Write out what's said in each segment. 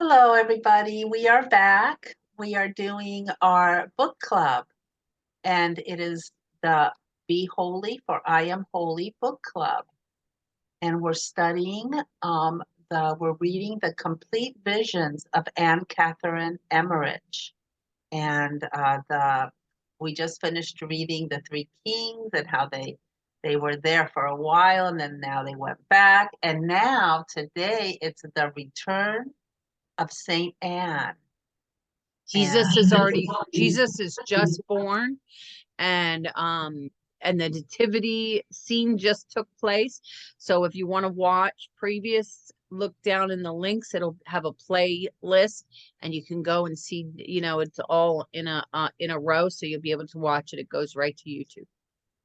Hello, everybody. We are back. We are doing our book club, and it is the Be Holy for I Am Holy book club. And we're studying, we're reading the complete visions of Anne Catherine Emmerich. And we just finished reading the Three Kings and how they were there for a while, and then now they went back. And now today it's the return of Saint Anne. Jesus is just born, and the nativity scene just took place. So if you want to watch previous, look down in the links, it'll have a playlist and you can go and see, it's all in a row, so you'll be able to watch it. It goes right to YouTube.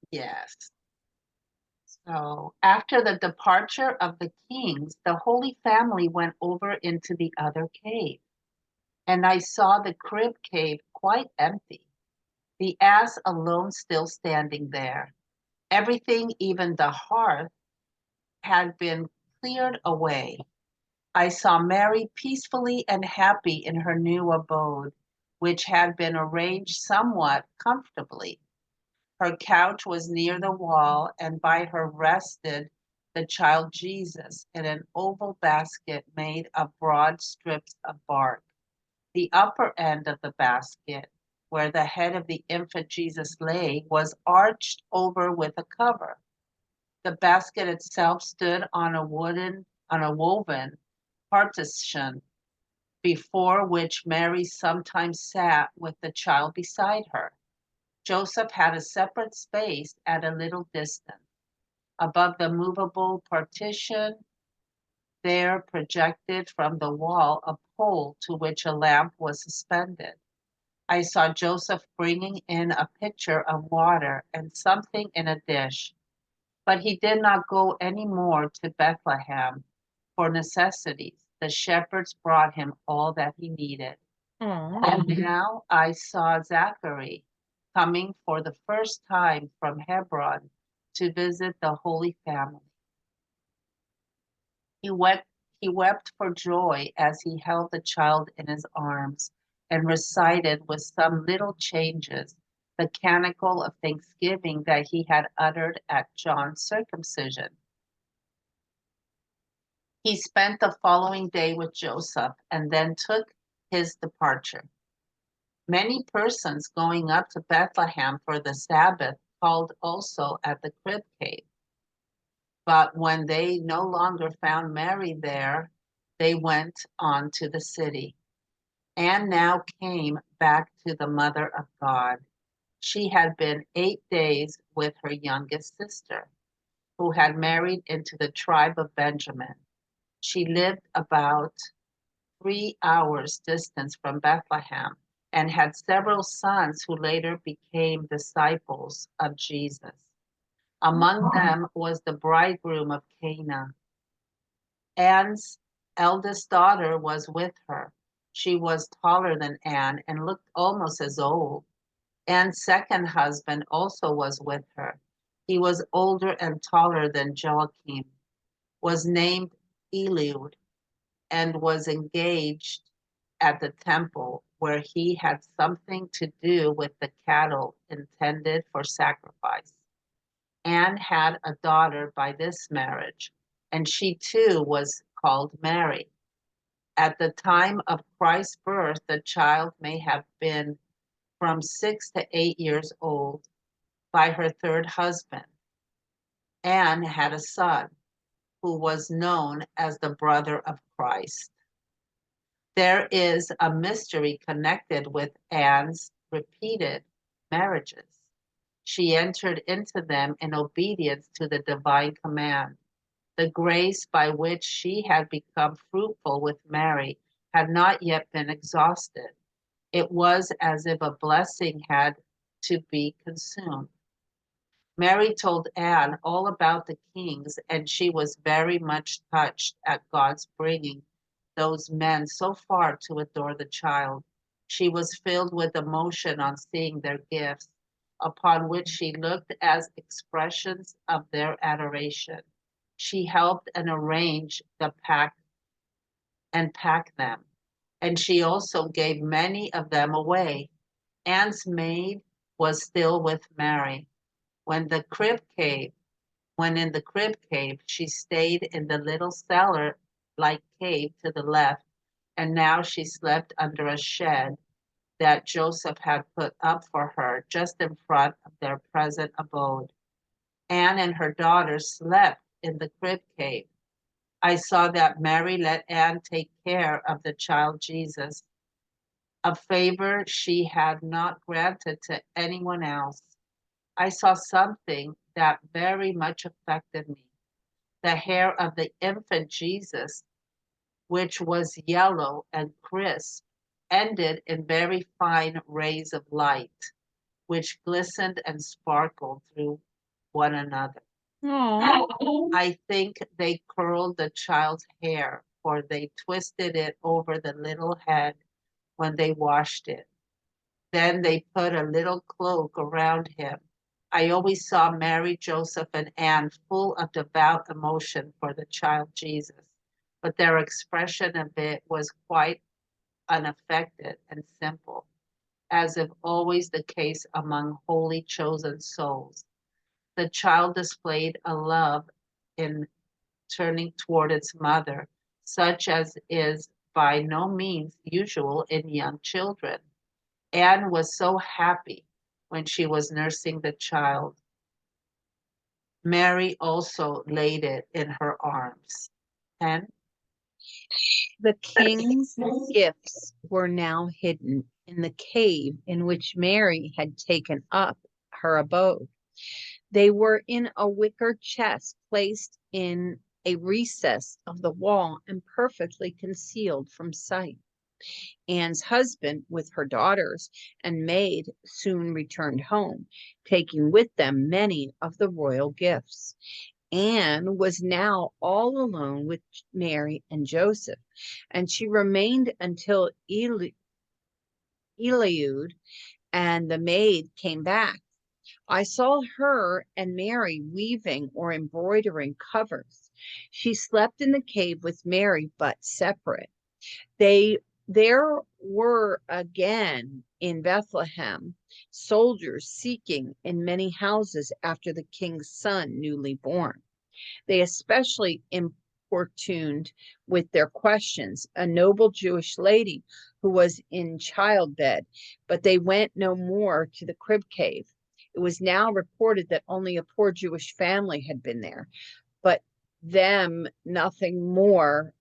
Yes. So after the departure of the kings, the Holy Family went over into the other cave. And I saw the crib cave quite empty, the ass alone still standing there. Everything, even the hearth, had been cleared away. I saw Mary peacefully and happy in her new abode, which had been arranged somewhat comfortably. Her couch was near the wall, and by her rested the child Jesus in an oval basket made of broad strips of bark. The upper end of the basket, where the head of the infant Jesus lay, was arched over with a cover. The basket itself stood on a woven partition, before which Mary sometimes sat with the child beside her. Joseph had a separate space at a little distance. Above the movable partition, there projected from the wall a pole to which a lamp was suspended. I saw Joseph bringing in a pitcher of water and something in a dish, but he did not go any more to Bethlehem for necessities. The shepherds brought him all that he needed. And now I saw Zachary coming for the first time from Hebron to visit the Holy Family. He wept for joy as he held the child in his arms and recited with some little changes the canticle of thanksgiving that he had uttered at John's circumcision. He spent the following day with Joseph and then took his departure. Many persons going up to Bethlehem for the Sabbath called also at the crib cave. But when they no longer found Mary there, they went on to the city. Anne now came back to the Mother of God. She had been 8 days with her youngest sister, who had married into the tribe of Benjamin. She lived about 3 hours' distance from Bethlehem and had several sons who later became disciples of Jesus. Among them was the bridegroom of Cana. Anne's eldest daughter was with her. She was taller than Anne and looked almost as old. Anne's second husband also was with her. He was older and taller than Joachim, was named Eliud, and was engaged at the temple where he had something to do with the cattle intended for sacrifice. Anne had a daughter by this marriage, and she too was called Mary. At the time of Christ's birth, the child may have been from 6 to 8 years old by her third husband. Anne had a son who was known as the brother of Christ. There is a mystery connected with Anne's repeated marriages. She entered into them in obedience to the divine command. The grace by which she had become fruitful with Mary had not yet been exhausted. It was as if a blessing had to be consumed. Mary told Anne all about the kings, and she was very much touched at God's bringing those men so far to adore the child. She was filled with emotion on seeing their gifts, upon which she looked as expressions of their adoration. She helped and arranged the pack them. and she also gave many of them away. Anne's maid was still with Mary. When the crib cave, when in the crib cave, she stayed in the little cellar-like cave to the left, and now she slept under a shed that Joseph had put up for her just in front of their present abode. Anne and her daughters slept in the crib cave. I saw that Mary let Anne take care of the child Jesus, a favor she had not granted to anyone else. I saw something that very much affected me. The hair of the infant Jesus, which was yellow and crisp, ended in very fine rays of light, which glistened and sparkled through one another. Oh, I think they curled the child's hair, for they twisted it over the little head when they washed it. Then they put a little cloak around him. I always saw Mary, Joseph, and Anne full of devout emotion for the child Jesus, but their expression of it was quite unaffected and simple, as if always the case among holy chosen souls. The child displayed a love in turning toward its mother, such as is by no means usual in young children. Anne was so happy when she was nursing the child. Mary also laid it in her arms. 10. the king's gifts were now hidden in the cave in which Mary had taken up her abode. They were in a wicker chest placed in a recess of the wall and perfectly concealed from sight. Anne's husband, with her daughters and maid, soon returned home, taking with them many of the royal gifts. Anne was now all alone with Mary and Joseph, and she remained until Eliud and the maid came back. I saw her and Mary weaving or embroidering covers. She slept in the cave with Mary, but separate. They there were again in Bethlehem soldiers seeking in many houses after the king's son newly born. They especially importuned with their questions a noble Jewish lady who was in childbed, but they went no more to the crib cave. It was now reported that only a poor Jewish family had been there, but them nothing more,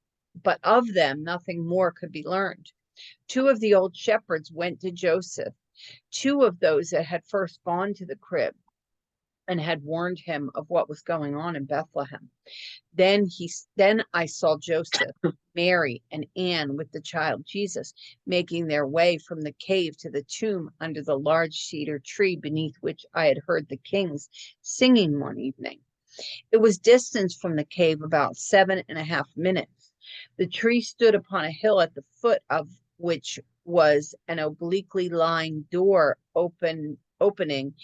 but of them nothing more could be learned. Two of the old shepherds went to Joseph, two of those that had first gone to the crib and had warned him of what was going on in Bethlehem. Then I saw Joseph, Mary, and Anne with the child Jesus making their way from the cave to the tomb under the large cedar tree beneath which I had heard the kings singing one evening. It was distant from the cave about 7.5 minutes. The tree stood upon a hill at the foot of which was an obliquely lying door opening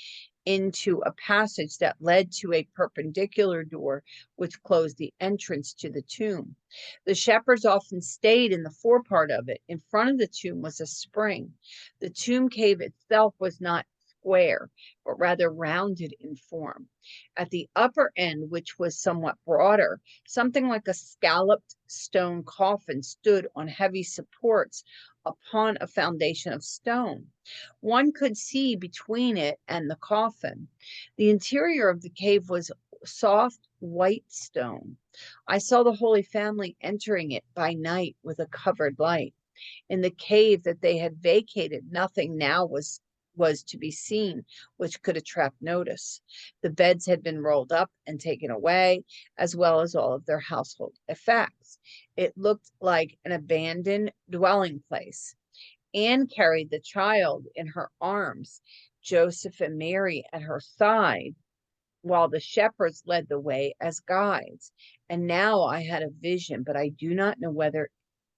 into a passage that led to a perpendicular door which closed the entrance to the tomb. The shepherds often stayed in the forepart of it. In front of the tomb was a spring. The tomb cave itself was not square, but rather rounded in form. At the upper end, which was somewhat broader, something like a scalloped stone coffin stood on heavy supports upon a foundation of stone. One could see between it and the coffin. The interior of the cave was soft white stone. I saw the Holy Family entering it by night with a covered light. In the cave that they had vacated, nothing now was to be seen which could attract notice. The beds had been rolled up and taken away, as well as all of their household effects. It looked like an abandoned dwelling place. Anne carried the child in her arms, Joseph and Mary at her side, while the shepherds led the way as guides. And now I had a vision, but I do not know whether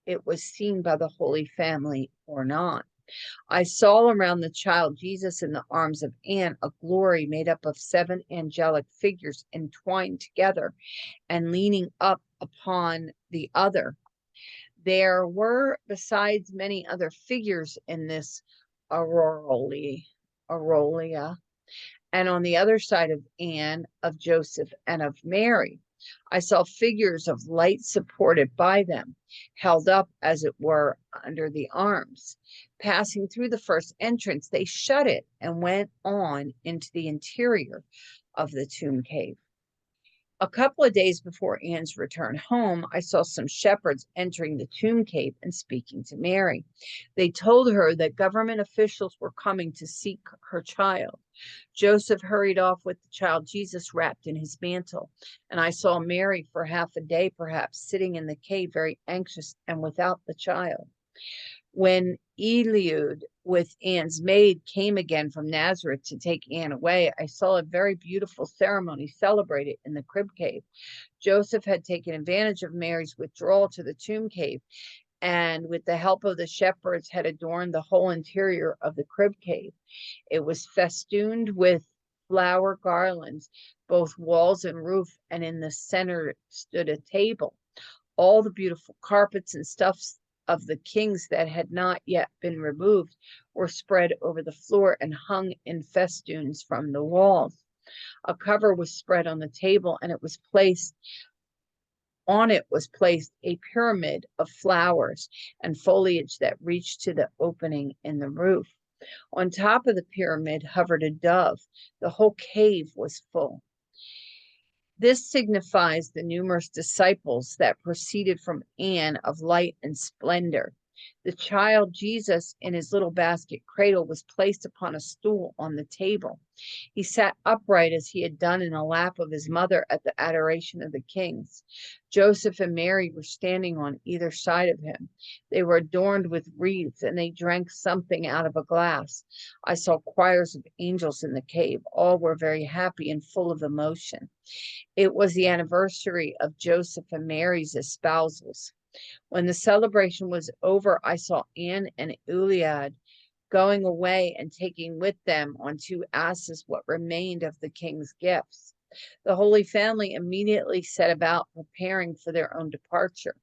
it was seen by the Holy Family or not. I saw around the child Jesus in the arms of Anne a glory made up of 7 angelic figures entwined together and leaning up upon the other. There were, besides many other figures in this aureolia, and on the other side of Anne, of Joseph, and of Mary, I saw figures of light supported by them, held up, as it were, under the arms. Passing through the first entrance, they shut it and went on into the interior of the tomb cave. A couple of days before Anne's return home, I saw some shepherds entering the tomb cave and speaking to Mary. They told her that government officials were coming to seek her child. Joseph hurried off with the child Jesus wrapped in his mantle, and I saw Mary for half a day, perhaps, sitting in the cave, very anxious and without the child. When Eliud with Anne's maid came again from Nazareth to take Anne away, I saw a very beautiful ceremony celebrated in the crib cave. Joseph had taken advantage of Mary's withdrawal to the tomb cave, and with the help of the shepherds had adorned the whole interior of the crib cave. It was festooned with flower garlands, both walls and roof, and in the center stood a table. All the beautiful carpets and stuffs of the kings that had not yet been removed were spread over the floor and hung in festoons from the walls. A cover was spread on the table, and on it was placed a pyramid of flowers and foliage that reached to the opening in the roof. On top of the pyramid hovered a dove. The whole cave was full. This signifies the numerous disciples that proceeded from Anne of light and splendor. The child Jesus in his little basket cradle was placed upon a stool on the table. He sat upright as he had done in the lap of his mother at the adoration of the kings. Joseph and Mary were standing on either side of him. They were adorned with wreaths, and they drank something out of a glass. I saw choirs of angels in the cave. All were very happy and full of emotion. It was the anniversary of Joseph and Mary's espousals. When the celebration was over, I saw Anne and Eliud going away and taking with them on 2 asses what remained of the king's gifts. The Holy Family immediately set about preparing for their own departure.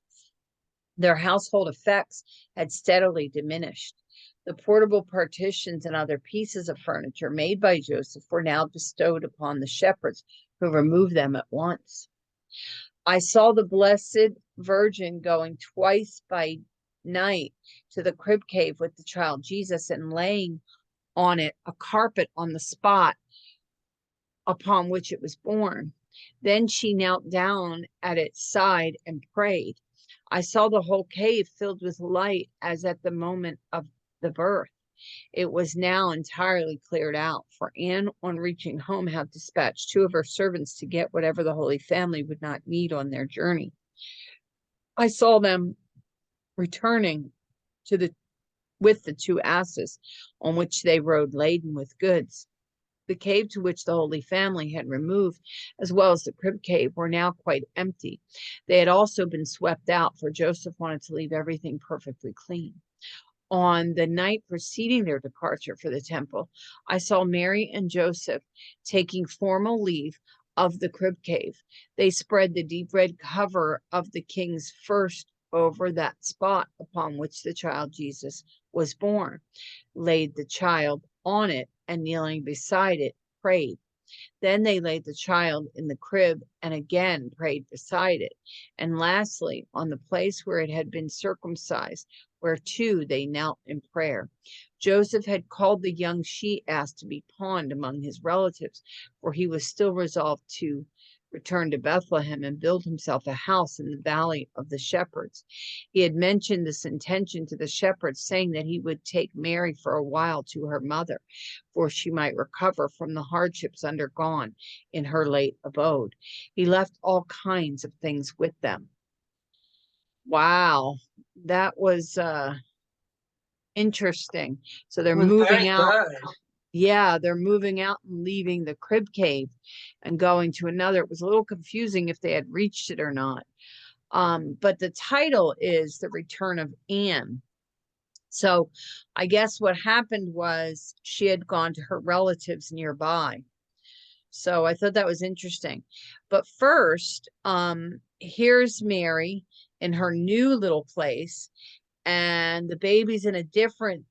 Their household effects had steadily diminished. The portable partitions and other pieces of furniture made by Joseph were now bestowed upon the shepherds, who removed them at once. I saw the Blessed Virgin going twice by night to the crib cave with the child Jesus and laying on it a carpet on the spot upon which it was born. Then she knelt down at its side and prayed. I saw the whole cave filled with light as at the moment of the birth. It was now entirely cleared out, for Anne, on reaching home, had dispatched 2 of her servants to get whatever the Holy Family would not need on their journey. I saw them returning with the 2 asses on which they rode laden with goods. The cave to which the Holy Family had removed, as well as the crib cave, were now quite empty. They had also been swept out, for Joseph wanted to leave everything perfectly clean. On the night preceding their departure for the temple, I saw Mary and Joseph taking formal leave of the crib cave. They spread the deep red cover of the king's first over that spot upon which the child Jesus was born, laid the child on it, and kneeling beside it, prayed. Then they laid the child in the crib and again prayed beside it. And lastly, on the place where it had been circumcised, where too they knelt in prayer. Joseph had called the young she-ass to be pawned among his relatives, for he was still resolved to return to Bethlehem and build himself a house in the valley of the shepherds. He had mentioned this intention to the shepherds, saying that he would take Mary for a while to her mother, for she might recover from the hardships undergone in her late abode. He left all kinds of things with them. Wow, that was interesting. So they're moving out. Yeah, they're moving out and leaving the crib cave and going to another. It was a little confusing if they had reached it or not. But the title is The Return of Anne. So I guess what happened was she had gone to her relatives nearby. So I thought that was interesting. But first, here's Mary in her new little place, and the baby's in a different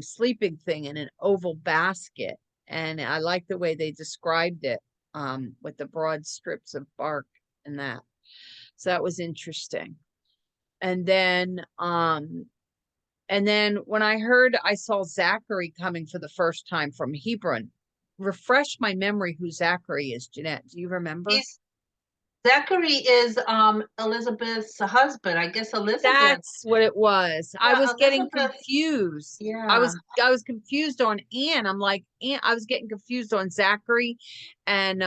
sleeping thing in an oval basket. And I like the way they described it, with the broad strips of bark and that. So that was interesting. And then when I saw Zachary coming for the first time from Hebron. Refresh my memory who Zachary is, Jeanette. Do you remember? Zachary is Elizabeth's husband. I guess Elizabeth. That's what it was. I Yeah, was getting Elizabeth. confused. Yeah. I was confused on Anne. I'm like, Anne, I was getting confused on Zachary and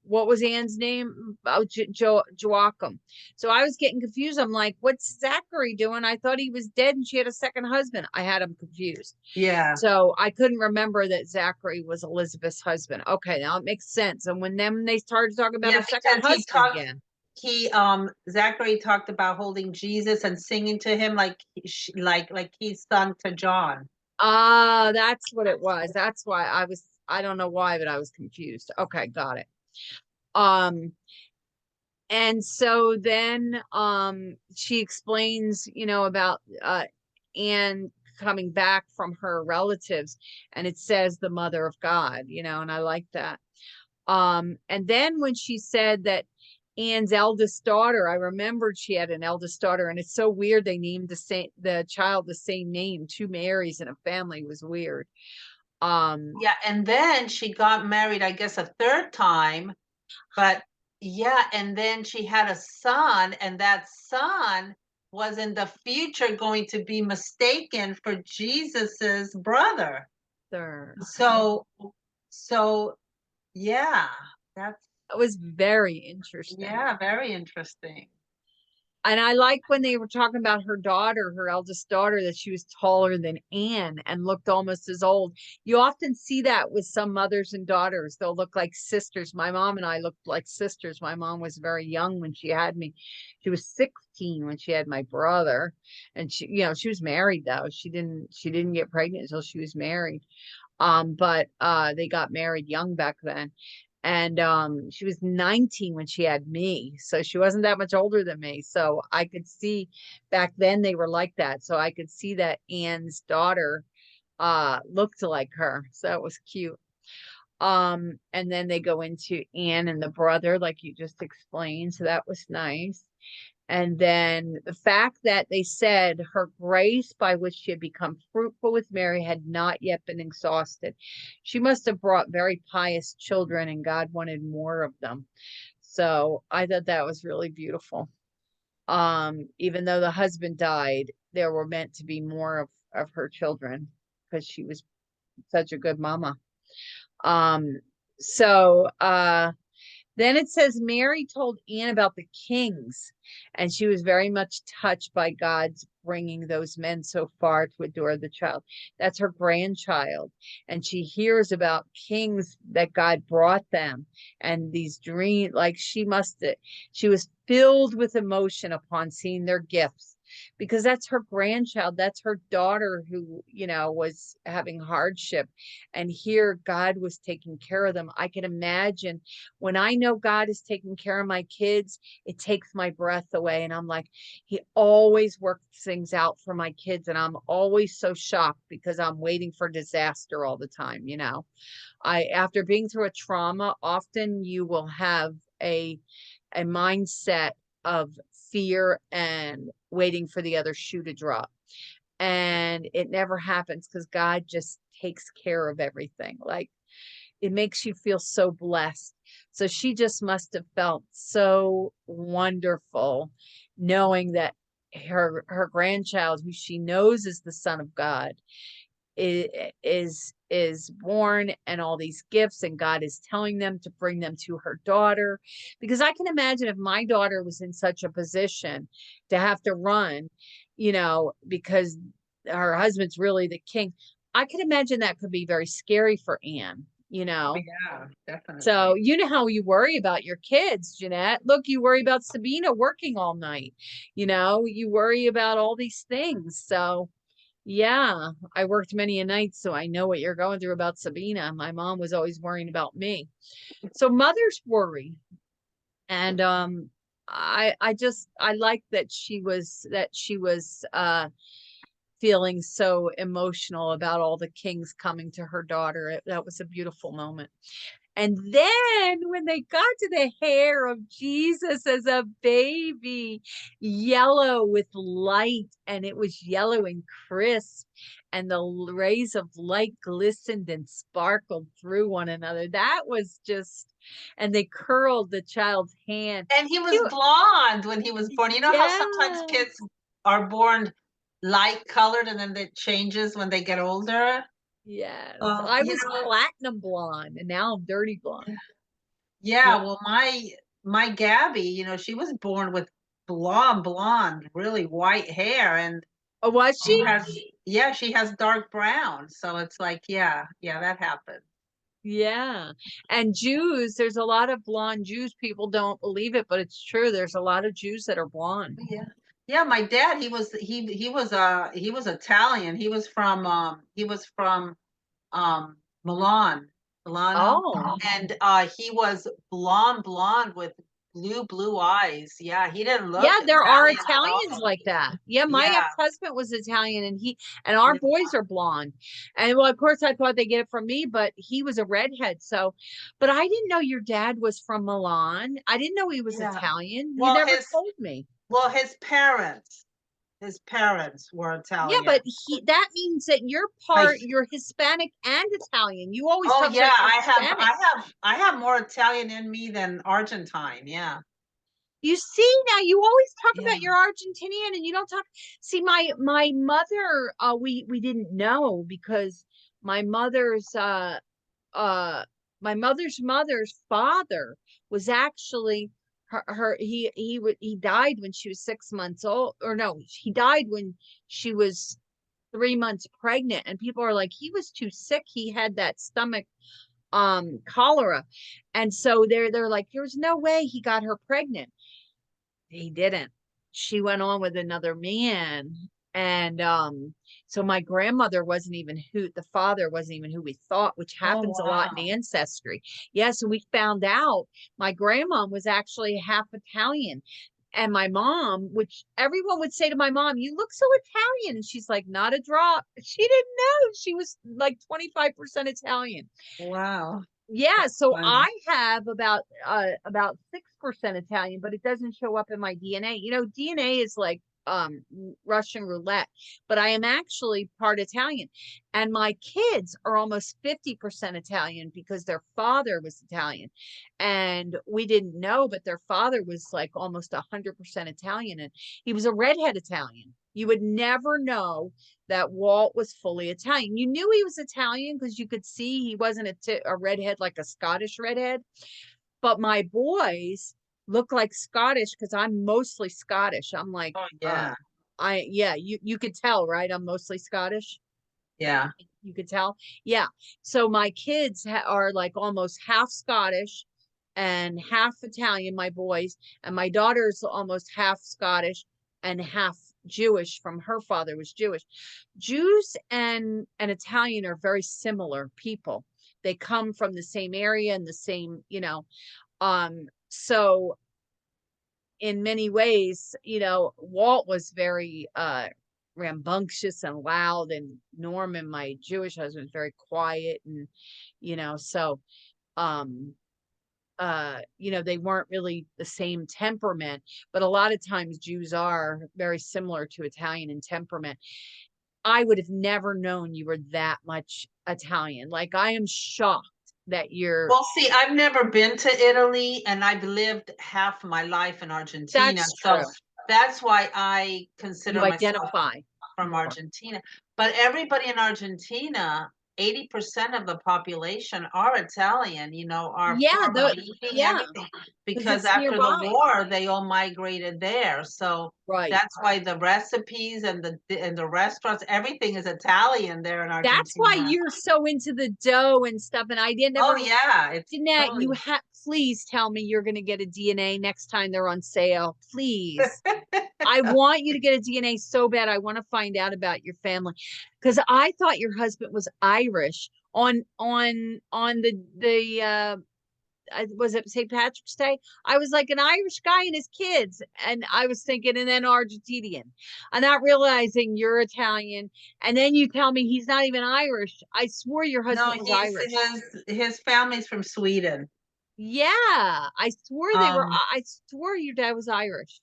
what was Anne's name? Oh, Joachim. So I was getting confused. I'm like, what's Zachary doing? I thought he was dead and she had a second husband. I had him confused. Yeah. So I couldn't remember that Zachary was Elizabeth's husband. Okay, now it makes sense. And when they started talking about Yeah, a second because husband again. Zachary talked about holding Jesus and singing to him like he sung to John. Ah, that's what it was. That's why I don't know why, but I was confused. Okay, got it. Um, and so then she explains, about Anne coming back from her relatives, and it says the mother of God, and I like that. And then when she said that Anne's eldest daughter, I remembered she had an eldest daughter, and it's so weird they named the child the same name. Two Marys in a family was weird. Yeah, and then she got married, I guess, a third time, but yeah, and then she had a son, and that son was in the future going to be mistaken for Jesus's brother. Third. So yeah, that's That was very interesting. yeah, very interesting. And I like when they were talking about her daughter, her eldest daughter, that she was taller than Anne and looked almost as old. You often see that with some mothers and daughters. They'll look like sisters. My mom and I looked like sisters. My mom was very young when she had me. She was 16 when she had my brother. And she was married though. She didn't get pregnant until she was married. But they got married young back then. And she was 19 when she had me, so she wasn't that much older than me. So I could see back then they were like that. So I could see that Anne's daughter looked like her. So it was cute. And then they go into Anne and the brother, like you just explained. So that was nice. And then the fact that they said her grace by which she had become fruitful with Mary had not yet been exhausted. She must have brought very pious children, and God wanted more of them. So I thought that was really beautiful. Even though the husband died, there were meant to be more of her children because she was such a good mama. Um, so then it says Mary told Anne about the kings, and she was very much touched by God's bringing those men so far to adore the child. That's her grandchild. And she hears about kings that God brought them and these dreams. Like she was filled with emotion upon seeing their gifts because that's her grandchild. That's her daughter who, was having hardship. And here God was taking care of them. I can imagine when I know God is taking care of my kids, it takes my breath away. And I'm like, he always works things out for my kids. And I'm always so shocked because I'm waiting for disaster all the time. After being through a trauma, often you will have a mindset of fear and waiting for the other shoe to drop. And it never happens because God just takes care of everything. Like it makes you feel so blessed. So she just must have felt so wonderful knowing that her grandchild, who she knows is the Son of God, is born, and all these gifts, and God is telling them to bring them to her daughter. Because I can imagine if my daughter was in such a position to have to run, because her husband's really the king. I can imagine that could be very scary for Anne. Yeah, definitely. So you know how you worry about your kids, Jeanette. Look, you worry about Sabina working all night. You worry about all these things. So yeah, I worked many a night, so I know what you're going through about Sabina. My mom was always worrying about me. So mothers worry. And I like that she was feeling so emotional about all the kings coming to her daughter. That was a beautiful moment. And then when they got to the hair of Jesus as a baby, yellow with light, and it was yellow and crisp, and the rays of light glistened and sparkled through one another. That was just, and they curled the child's hand. And he was blonde when he was born. You know how sometimes Yeah. kids are born light colored and then it changes when they get older? Yes, Well, I you was know, platinum blonde, and now I'm dirty blonde. Yeah. yeah, well, my Gabby, she was born with blonde, really white hair, and Oh, was she she? has, yeah, she has dark brown. So it's like, yeah, that happened. Yeah. And Jews, there's a lot of blonde Jews. People don't believe it, but it's true. There's a lot of Jews that are blonde. Yeah. Yeah, my dad, he was Italian. He was from Milan, Milano, Oh, and he was blonde with blue eyes. Yeah, he didn't yeah, look there are Italian at Italians all. like that. Yeah, my Yeah. ex-husband was Italian, and our boys are blonde. And well, of course, I thought they get it from me, but he was a redhead. So, but I didn't know your dad was from Milan. I didn't know he was Yeah. Italian. You Well, never his told me. well, his parents were Yeah, Italian. but that means that My you're Hispanic and Italian. You always Oh talk yeah, about you're I have Hispanic. I have I have more Italian in me than Argentine. Yeah. You see, now you always talk Yeah. about your Argentinian and you don't talk. See, my mother, we didn't know because my mother's uh uh my mother's father was actually he died when she was 6 months old, or no, he died when she was 3 months pregnant, and people are like, he was too sick, he had that stomach cholera. And so they're like, there's no way he got her pregnant. He didn't. She went on with another man. And so my grandmother wasn't even who the father wasn't even who we thought, which Oh happens a lot in wow. ancestry. Yes, and we found out my grandma was actually half Italian. And my mom, which everyone would say to my mom, you look so Italian. And she's like, not a drop. She didn't know she was like 25% Italian. Wow. Yeah, That's so funny. I have about 6% Italian, but it doesn't show up in my DNA. You know, DNA is like Russian roulette, but I am actually part Italian. And my kids are almost 50% Italian because their father was Italian. And we didn't know, but their father was like almost 100% Italian, and he was a redhead Italian. You would never know that Walt was fully Italian. You knew he was Italian because you could see he wasn't a redhead like a Scottish redhead. But my boys look like Scottish because I'm mostly Scottish. I'm like, Oh yeah. yeah, you could tell, right? I'm mostly Scottish. Yeah. You could tell. Yeah. So my kids are like almost half Scottish and half Italian, my boys, and my daughter's almost half Scottish and half Jewish from her father was Jewish. Jews and Italian are very similar people. They come from the same area and the same, so in many ways, Walt was very rambunctious and loud, and Norman, my Jewish husband, is very quiet, and so um they weren't really the same temperament, but a lot of times Jews are very similar to Italian in temperament. I would have never known you were that much Italian. Like, I am shocked that you're Well, see, I've never been to Italy and I've lived half my life in Argentina. that's So true. that's why I consider You myself identify from more. Argentina. But everybody in Argentina, 80% of the population are Italian, are Yeah, Puerto Rican, yeah, everything, because because it's after the nearby. war, they all migrated there. So Right. that's why the recipes and the restaurants, everything is Italian there in That's why Argentina. you're so into the dough and stuff. And I didn't Oh ever, yeah, it's Jeanette, you totally. have, please tell me you're going to get a DNA next time they're on sale. Please. I want you to get a DNA so bad. I want to find out about your family, because I thought your husband was Irish on the was it St. Patrick's Day? I was like an Irish guy and his kids, and I was thinking, and then Argentinian. I'm not realizing you're Italian, and then you tell me he's not even Irish. I swore your No, husband was Irish. his family's from Sweden. Yeah, I swore they were. Um, I swore your dad was Irish.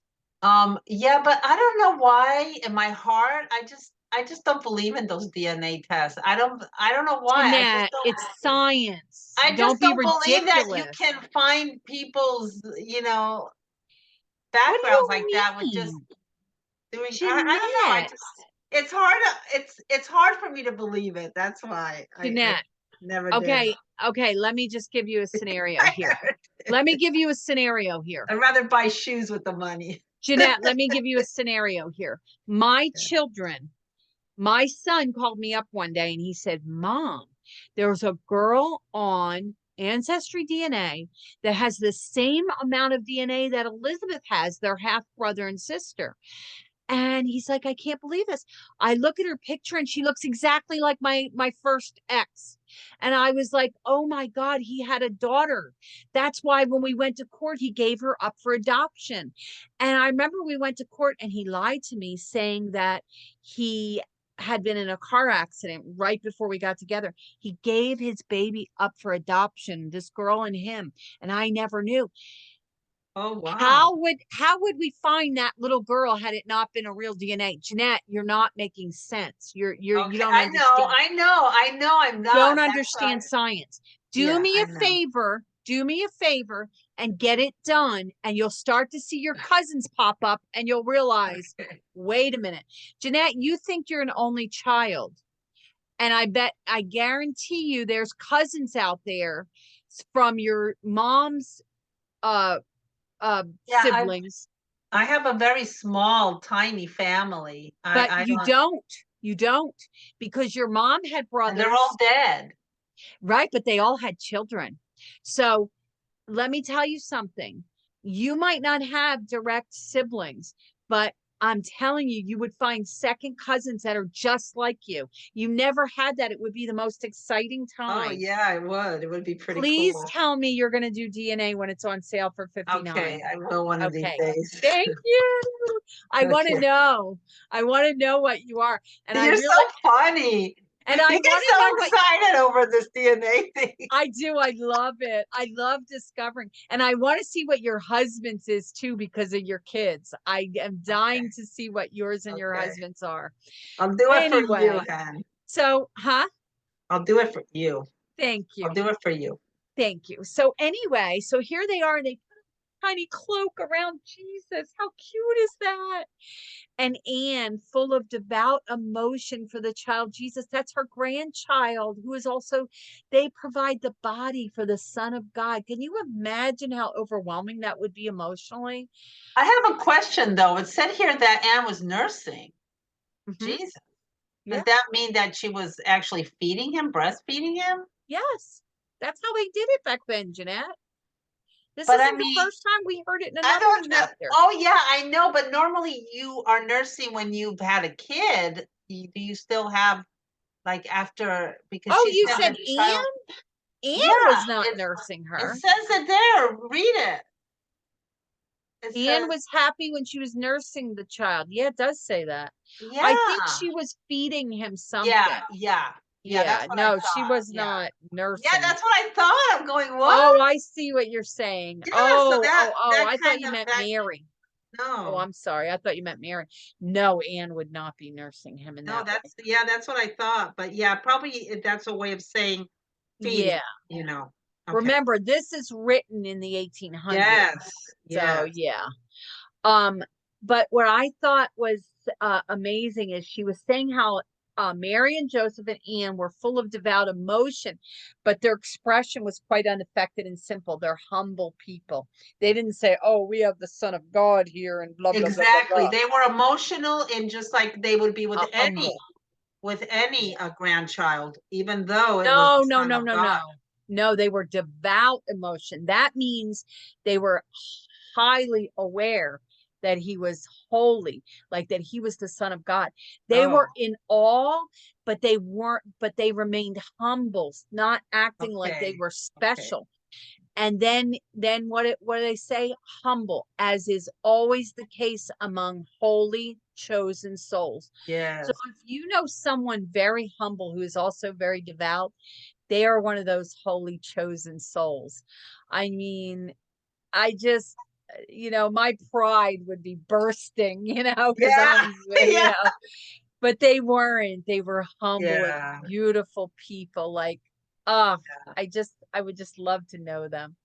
yeah, but I don't know why in my heart I just don't believe in those DNA tests. I don't know why. Jeanette, it's science. I Don't just be don't believe that you ridiculous. can find people's, What do backgrounds like you that with just mean, doing I don't know. I Jeanette? just it's hard for me to believe it. That's why I Jeanette. never did. Okay, okay. Let me just give you a scenario here. Let me give you a scenario here. I'd rather buy shoes with the money. Jeanette, let me give you a scenario here. My Yeah. children, my son called me up one day and he said, Mom, there's a girl on Ancestry DNA that has the same amount of DNA that Elizabeth has, their half brother and sister. And he's like, I can't believe this. I look at her picture and she looks exactly like my first ex. And I was like, oh my God, he had a daughter. That's why when we went to court, he gave her up for adoption. And I remember we went to court and he lied to me saying that he had been in a car accident right before we got together. He gave his baby up for adoption, this girl and him, and I never knew. Oh wow. How would we find that little girl had it not been a real DNA? Jeanette, you're not making sense. You Okay, don't I know, understand. I know I'm not. Don't That's understand science. Do yeah, me I a know. favor. Do me a favor and get it done, and you'll start to see your cousins pop up, and you'll realize, Okay. wait a minute, Jeanette, you think you're an only child, and I guarantee you, there's cousins out there from your mom's uh Yeah, siblings. I have a very small, tiny family. But I you don't, don't, because your mom had and they're all brothers, dead. right? But they all had children. So let me tell you something. You might not have direct siblings, but I'm telling you, you would find second cousins that are just like you. You never had that. It would be the most exciting Oh time. yeah, it would. It would be pretty Please cool. tell me you're going to do DNA when it's on sale for Okay, $59. I will one of these Okay. days. Thank you. I want to Okay. know. I want to know what you are. And I You're so really, funny. and I You get want to so know what excited over this DNA thing. I do. I love it. I love discovering. And I want to see what your husband's is too because of your kids. I am dying to see what yours and your Okay. husband's are. I'll do it for you, Anyway, Han. so, huh? I'll do it for you. Thank I'll you. do it for you. Thank you. So anyway, so here they are. They put a tiny cloak around Jesus. How cute is that? And Anne, full of devout emotion for the child Jesus, that's her grandchild, who is also, they provide the body for the Son of God. Can you imagine how overwhelming that would be emotionally? I have a question though. It said here that Anne was nursing Mhm. Jesus. Does Yeah. that mean that she was actually feeding him, breastfeeding him? Yes. That's how they did it back then, Jeanette. This But I isn't the mean, first time we heard it in I another don't know. chapter. Oh yeah, I know. But normally you are nursing when you've had a kid. Do you still have like after because Oh, she you said said that the child. Anne? Anne Yeah, was not nursing it her. says it there. Read it. It Anne says was happy when she was nursing the child. Yeah, it does say that. I think yeah, she was feeding him yeah, something. yeah, yeah. Yeah, That's what I no, she thought. was Yeah, not yeah. nursing. That's what I thought. I'm going what? Oh, I see what you're saying. Yeah. So Oh, that oh, oh, that I thought kind you of meant that Mary. Oh, no. I'm sorry. I thought you meant Mary. No, Anne would not be nursing him in No, that way. that's what I thought. But yeah, probably that's a way of saying feeding, Yeah. you know. Okay. Remember, this is written in the 1800s. Yes. So, Yes. yeah. Um, but what I thought was amazing is she was saying how Mary and Joseph and Anne were full of devout emotion, but their expression was quite unaffected and simple. They're humble people. They didn't say, "Oh, we have the Son of God here," and blah blah blah blah Exactly. blah. They were emotional and just like they would be Humble. with any grandchild, even though it was No, the no, Son no, of no, God. no. No, they were devout emotion. That means they were highly aware that he was holy, like that he was the Son of God. They Oh, were in awe, but they weren't, but they remained humble, not acting like they okay. were Okay. special. And then what do they say? Humble, as is always the case among holy chosen souls. Yes. So if you know someone very humble who is also very devout, they are one of those holy chosen souls. I mean, I just, my pride would be bursting, because Yeah. I'm, Yeah. but they weren't. They were humble Yeah. and beautiful people. Like, I would just love to know them.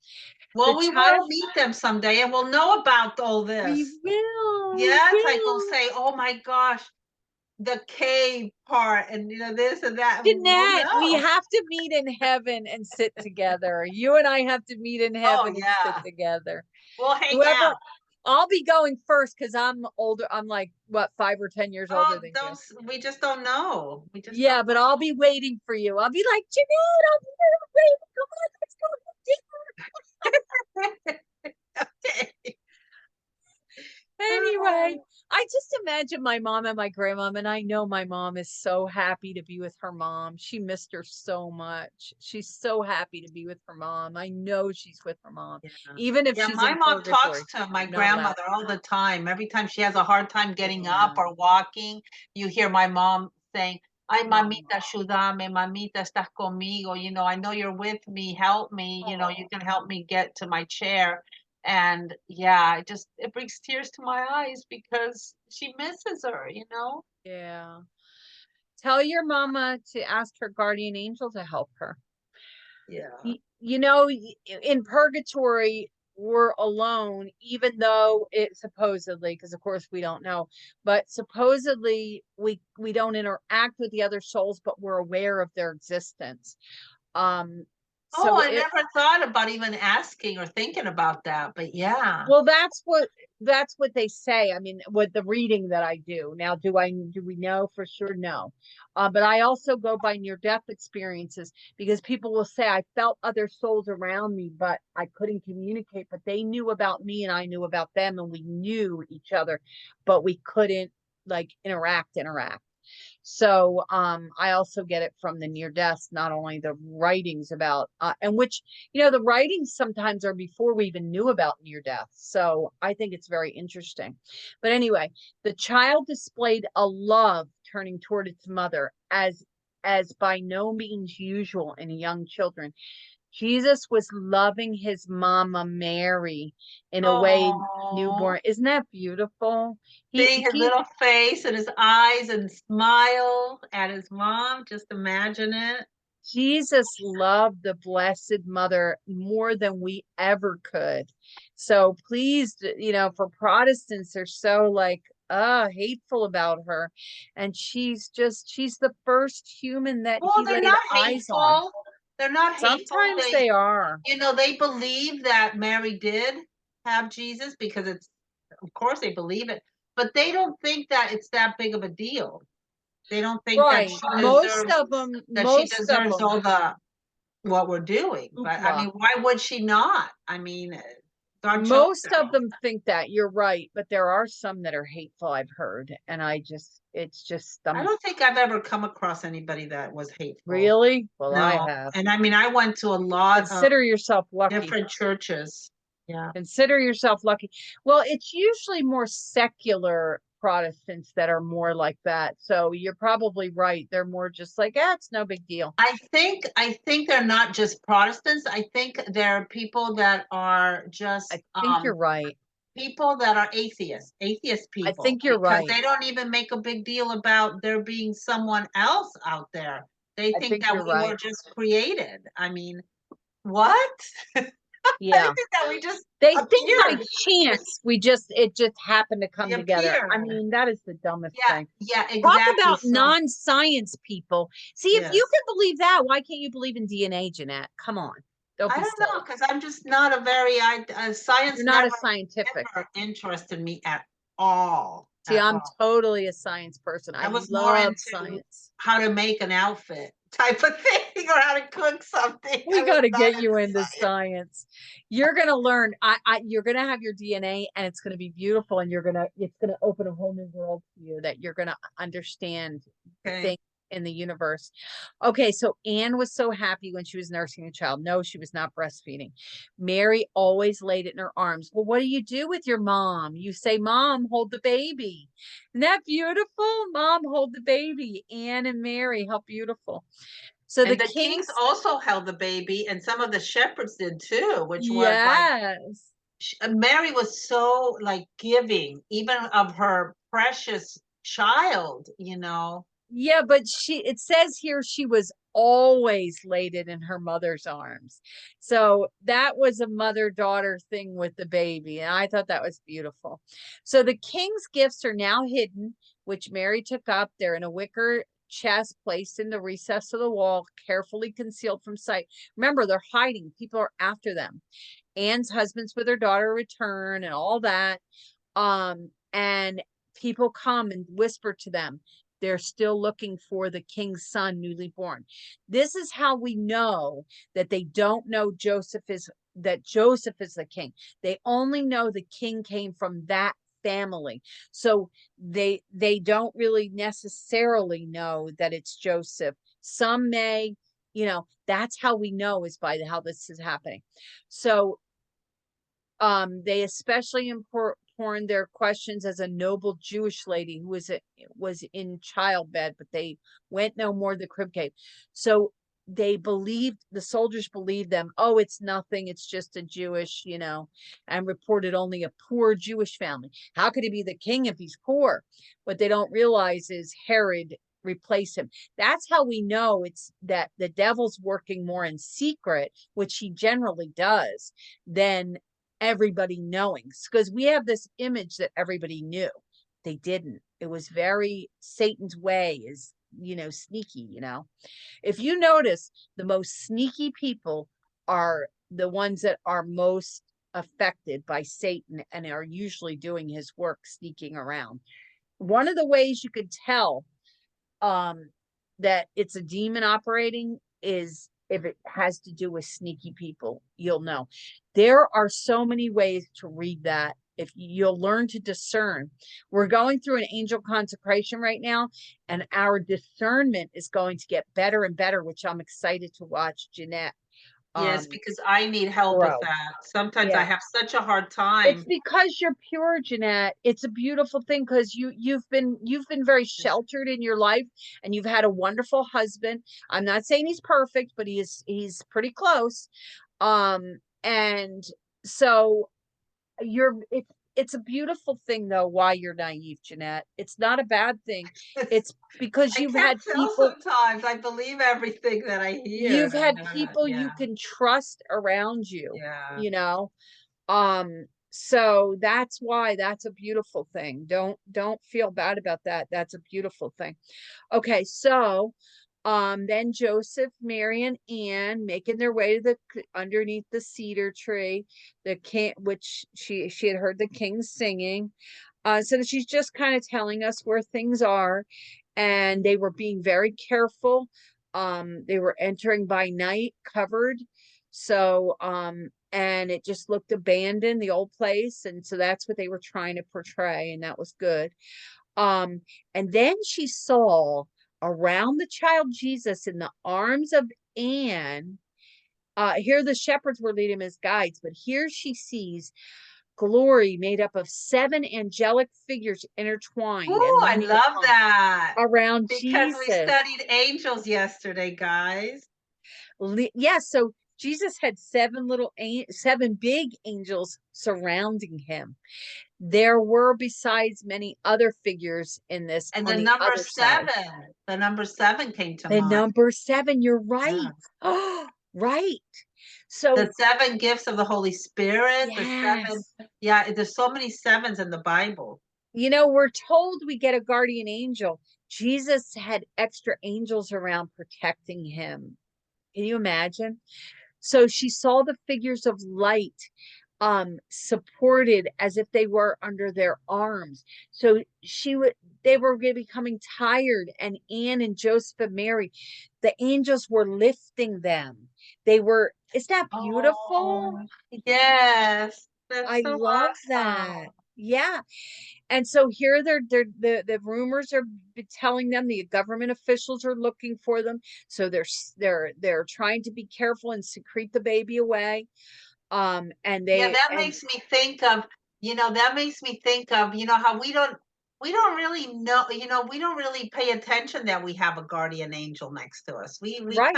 Well, The we want child, to meet them someday and we'll know about all we this. will, we Yes, like we'll will. say, oh my gosh, the cave part and this and that. And we'll Jeanette, we know. have to meet in heaven and sit together. You and I have to meet in Oh heaven and sit yeah. together. We'll hang Whoever, out. I'll be going first because I'm older. I'm like, what, 5 or 10 years older Oh, than you. those we just don't know. We just Yeah, don't but I'll be waiting for you. I'll be like, Jeanette, I'll be there waiting. Come on, let's go to dinner. know. Okay. Anyway, I just imagine my mom and my grandmom, and I know my mom is so happy to be with her mom. She missed her so much. She's so happy to be with her mom. I know she's with her mom, Yeah. even if Yeah, she's my in mom talks purgatory. to my Not allowed. grandmother all the time. Every time she has a hard time getting up Yeah. or walking, you hear my mom saying, "Ay, Mom. mamita, ayúdame, mamita, estás conmigo. I know you're with me. Help me. You can help me get to my chair." And yeah, it brings tears to my eyes because she misses her. Yeah. Tell your mama to ask her guardian angel to help her. Yeah. In purgatory, we're alone, even though it supposedly, because of course we don't know, but supposedly we don't interact with the other souls, but we're aware of their existence. Um, Oh, so I never thought about even asking or thinking about that, but yeah. well, that's what they say. I mean, with the reading that I do now, do we know for sure? No, but I also go by near death experiences because people will say I felt other souls around me, but I couldn't communicate. But they knew about me, and I knew about them, and we knew each other, but we couldn't like interact. So I also get it from the near deaths, not only the writings about and which the writings sometimes are before we even knew about near death. So I think it's very interesting. But anyway, the child displayed a love turning toward its mother as by no means usual in young children. Jesus was loving his mama Mary in a way Oh. newborn. Isn't that beautiful? Seeing his He little face and his eyes and smile at his mom, just imagine it. Jesus loved the Blessed Mother more than we ever could. So please, for Protestants, they're so like, hateful about her. And she's the first human that Well, he they're laid not eyes on. hateful. They're not hateful. Sometimes they are. They believe that Mary did have Jesus because of course they believe it, but they don't think that it's that big of a deal. They don't think that Right. Most of them, she deserves all what we're doing. But I hoopla. mean, why would she not? I mean, God chose Most her. of them think that. You're right, but there are some that are hateful, I've heard, and it's just I don't think I've ever come across anybody that was hateful. really? Well, I No. have. And I mean, I went to a lot of Consider yourself lucky. different churches. Yeah. Consider yourself lucky. Well, it's usually more secular Protestants that are more like that. So you're probably right. They're more just like, it's no big deal. I think they're not just Protestants. I think they're people that are just I think you're right. people that are atheist I people, think you're because right. they don't even make a big deal about there being someone else out there. They I think think that you're we were right. just created. I mean, what? They Yeah. think that we just They think by appeared. chance it just happened to come We together. I appeared. mean, that is the dumbest Yeah, thing. yeah, Talk exactly. about So non-science people. See, if you yes. can believe that, why can't you believe in DNA, Jeanette? Come on. Don't I be don't know silly. because I'm just not a very science You're not never a scientific. ever interested me at all. See, At I'm all. totally a science person. I I was more love into science. how to make an outfit type of thing or how to cook something. We I was got to not get you into into science. science. You're going to learn. You're going to have your DNA and it's going to be beautiful and it's going to open a whole new world to you that you're going to understand Okay. things in the universe. Okay, so Anne was so happy when she was nursing a child. No, she was not breastfeeding. Mary always laid it in her arms. Well, what do you do with your mom? You say, Mom, hold the baby. Isn't that beautiful? Mom, hold the baby. Anne and Mary, how beautiful. So the And the kings, kings also held the baby, and some of the shepherds did too, which was like yes. Mary was so like giving, even of her precious child, you know. Yeah, but it says here she was always laid it in her mother's arms. So that was a mother-daughter thing with the baby. And I thought that was beautiful. So the king's gifts are now hidden, which Mary took up. They're in a wicker chest placed in the recess of the wall, carefully concealed from sight. Remember, they're hiding. People are after them. Anne's husbands with her daughter return and all that. And people come and whisper to them. They're still looking for the king's son newly born. This is how we know that they don't know Joseph is the king. They only know the king came from that family. So they don't really necessarily know that it's Joseph. Some may, that's how we know is by how this is happening. So they especially important their questions as a noble Jewish lady who was in childbed, but they went no more the crib cave. So the soldiers believed them. Oh, it's nothing. It's just a Jewish, and reported only a poor Jewish family. How could he be the king if he's poor? What they don't realize is Herod replace him. That's how we know it's that the devil's working more in secret, which he generally does, than everybody knowing, because we have this image that everybody knew. They didn't. It was very Satan's way is, sneaky. If you notice, the most sneaky people are the ones that are most affected by Satan and are usually doing his work sneaking around. One of the ways you could tell that it's a demon operating is if it has to do with sneaky people. You'll know. There are so many ways to read that. If you'll learn to discern. We're going through an angel consecration right now, and our discernment is going to get better and better, which I'm excited to watch Jeanette Yes, because I need help with grow. that. Sometimes I Yeah. have such a hard It's time. because you're pure, Jeanette. It's a beautiful thing because you've been very sheltered in your life, and you've had a wonderful husband. I'm not saying he's perfect, but he's pretty close. And so it's a beautiful thing though why you're naive, Jeanette. It's not a bad thing. It's because I can't tell sometimes. I believe everything that I hear. you've And I'm had not, people you yeah, can trust around you, yeah. you know. So that's why that's a beautiful thing. Don't feel bad about that. That's a beautiful thing. Okay, so then Joseph, Mary, and Anne making their way to underneath the cedar tree, the king, which she had heard the king singing. So that she's just kind of telling us where things are, and they were being very careful. They were entering by night, covered. So and it just looked abandoned, the old place, and so that's what they were trying to portray, and that was good. Um, and then she saw around the child Jesus in the arms of Anne. Here the shepherds were leading him as guides, but here she sees glory made up of 7 angelic figures intertwined and Oh, I leaning love that around because we Jesus. studied angels yesterday, guys. Yes, so Jesus had 7 big angels surrounding him. There were, besides many other figures in this And on the other side. the number seven came to The mind. number 7, you're right. Yeah. Oh, right. The So, 7 gifts of the Holy Spirit, the 7. yes. Yeah, there's so many sevens in the Bible. We're told we get a guardian angel. Jesus had extra angels around protecting him. Can you imagine? So she saw the figures of light supported as if they were under their arms. So they were becoming tired, and Anne and Joseph and Mary, the angels were lifting them. Isn't that beautiful? Oh, yes. That's I so love awesome. that. Yeah. And so here the rumors are telling them the government officials are looking for them. So they're trying to be careful and secrete the baby away. And Yeah, they that and makes me think of, that makes me think of, how we don't really know, we don't really pay attention that we have a guardian angel next to us. right.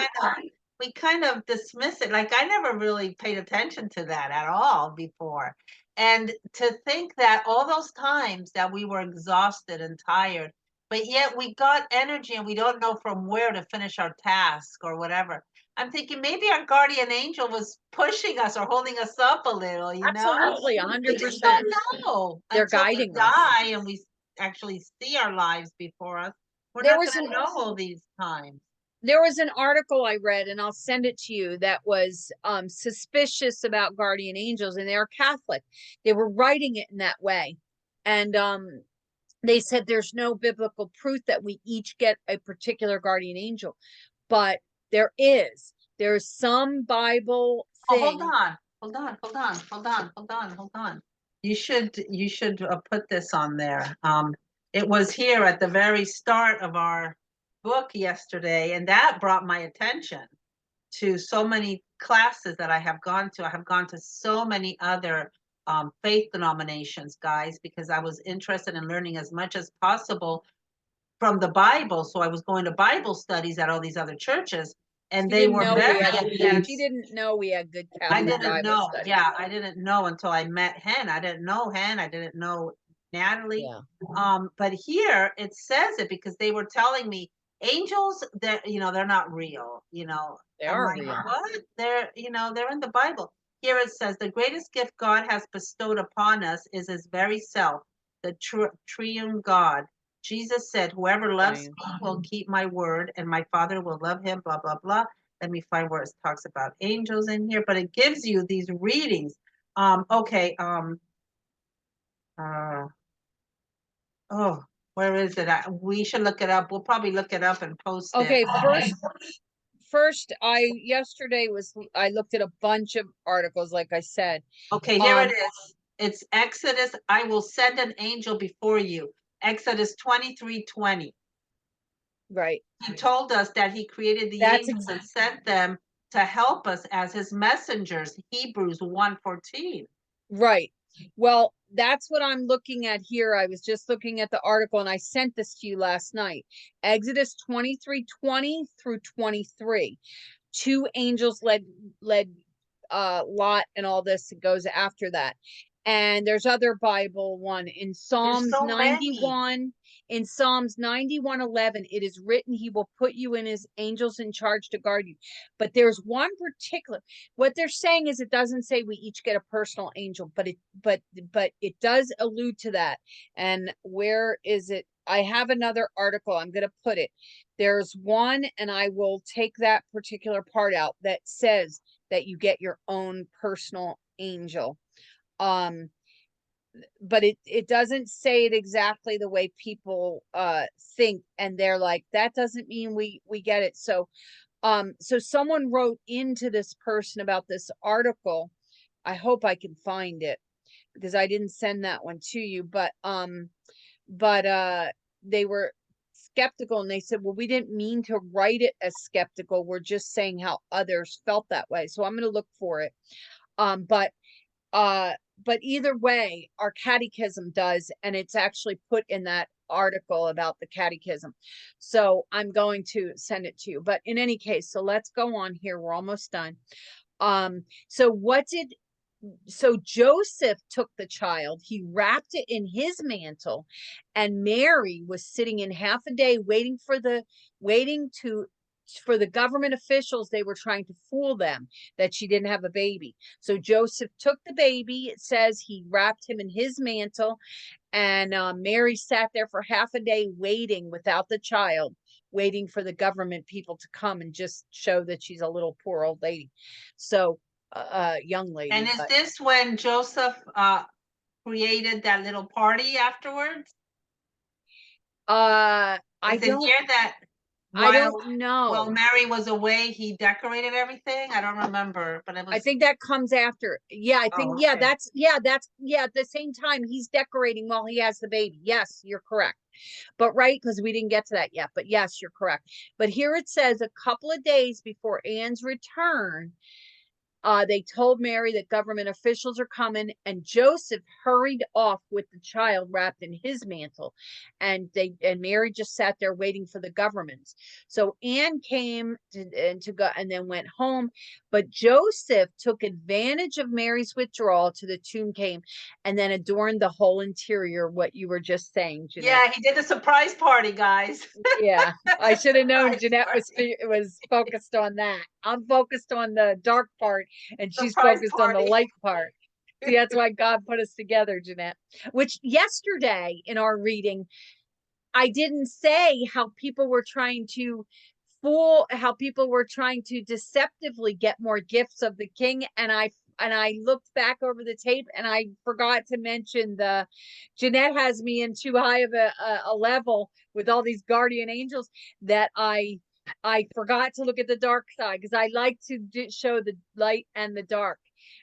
We kind of dismiss it. Like I never really paid attention to that at all before. And to think that all those times that we were exhausted and tired, but yet we got energy and we don't know from where to finish our task or whatever. I'm thinking maybe our guardian angel was pushing us or holding us up a little, Absolutely, We just 100%. don't know They're until we guiding us. die and we actually see our lives before us. We're There not was going an to know all these times. there was an article I read, and I'll send it to you, that was suspicious about guardian angels, and they're Catholic. They were writing it in that way. And they said there's no biblical proof that we each get a particular guardian angel, but there's some Bible Oh, hold thing. on, hold on. You should put this on there. It was here at the very start of our book yesterday, and that brought my attention to so many classes that I have gone to. I have gone to so many other faith denominations, guys, because I was interested in learning as much as possible from the Bible. So I was going to Bible studies at all these other churches, and She they didn't were know we very had against. she didn't know we had good I Catholic didn't Bible know. studies. Yeah, I didn't know until I met Hen. I didn't know Hen. I didn't know Natalie. Yeah, But here it says it because they were telling me angels that they're not real. they I'm are like, real. what? They're in the Bible. Here it says the greatest gift God has bestowed upon us is His very self, the triune God. Jesus said, "Whoever loves Right. me will keep my word, and my Father will love him." Blah blah blah. Let me find where it talks about angels in here, but it gives you these readings. Okay. Uh, oh, where is it? We should look it up. We'll probably look it up and post it. Okay, first I looked at a bunch of articles, like I said. Okay, here it Um, is. It's Exodus. I will send an angel before you. Exodus 23:20. right. He told us that he created the That's angels and sent them to help us as his messengers. Hebrews 1:14. right. Well, that's what I'm looking at here. I was just looking at the article, and I sent this to you last night. Exodus 23:20 through 23. Two angels led Lot and all this. It goes after that. And there's other Bible one in There's Psalms so many. 91. In Psalms 91:11, it is written, He will put you and His angels in charge to guard you. But there's one particular. What they're saying is it doesn't say we each get a personal angel, but it does allude to that. And where is it? I have another article. I'm going to put it. There's one, and I will take that particular part out, that says that you get your own personal angel. Um, but it doesn't say it exactly the way people think, and they're like, that doesn't mean we get it. So someone wrote into this person about this article. I hope I can find it, because I didn't send that one to you, but they were skeptical, and they said, well, we didn't mean to write it as skeptical, we're just saying how others felt that way. So I'm going to look for it. um but uh but either way, our catechism does, and it's actually put in that article about the catechism. So I'm going to send it to you. But in any case, so let's go on here, we're almost done. So what did So Joseph took the child, he wrapped it in his mantle, and Mary was sitting in half a day waiting for the government officials. They were trying to fool them that she didn't have a baby. So Joseph took the baby. It says he wrapped him in his mantle, and Mary sat there for half a day waiting without the child, waiting for the government people to come and just show that she's a little poor old lady. So young lady. And is this when Joseph created that little party afterwards? I Is it don't here that I While don't while know. Mary was away, he decorated everything. I don't remember, but it I was. think that comes after. Yeah, I think, Oh, yeah, okay. at the same time he's decorating while he has the baby. Yes, you're correct. But right, because we didn't get to that yet. But yes, you're correct. But here it says a couple of days before Anne's return, they told Mary that government officials are coming, and Joseph hurried off with the child wrapped in his mantle, and Mary just sat there waiting for the governments. So Anne came to go and then went home, but Joseph took advantage of Mary's withdrawal to the tomb, came and then adorned the whole interior. What you were just saying, Jeanette. Yeah, he did the surprise party, guys. Yeah, I should have known Surprise Jeanette party. was focused on that. I'm focused on the dark part, and she's Surprise focused on the party. light part. See, that's why God put us together, Jeanette. Which yesterday in our reading, I didn't say how people were trying to how people were trying to deceptively get more gifts of the king, and I looked back over the tape and I forgot to mention the Jeanette has me in too high of a level with all these guardian angels that I forgot to look at the dark side, because I like to show the light and the dark,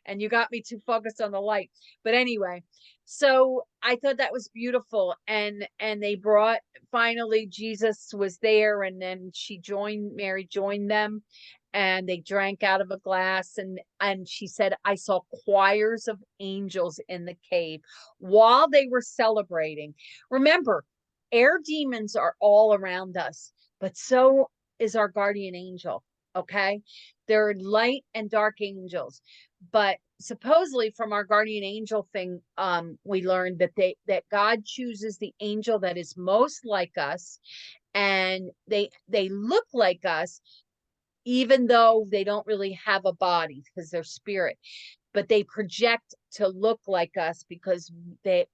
and you got me too focused on the light. But anyway, so I thought that was beautiful, and they brought, finally Jesus was there, and then Mary joined them, and they drank out of a glass, and she said, I saw choirs of angels in the cave while they were celebrating. Remember, air demons are all around us, but so is our guardian angel. Okay, they're light and dark angels, but supposedly from our guardian angel thing, we learned that God chooses the angel that is most like us, and they look like us, even though they don't really have a body because they're spirit, but they project to look like us because they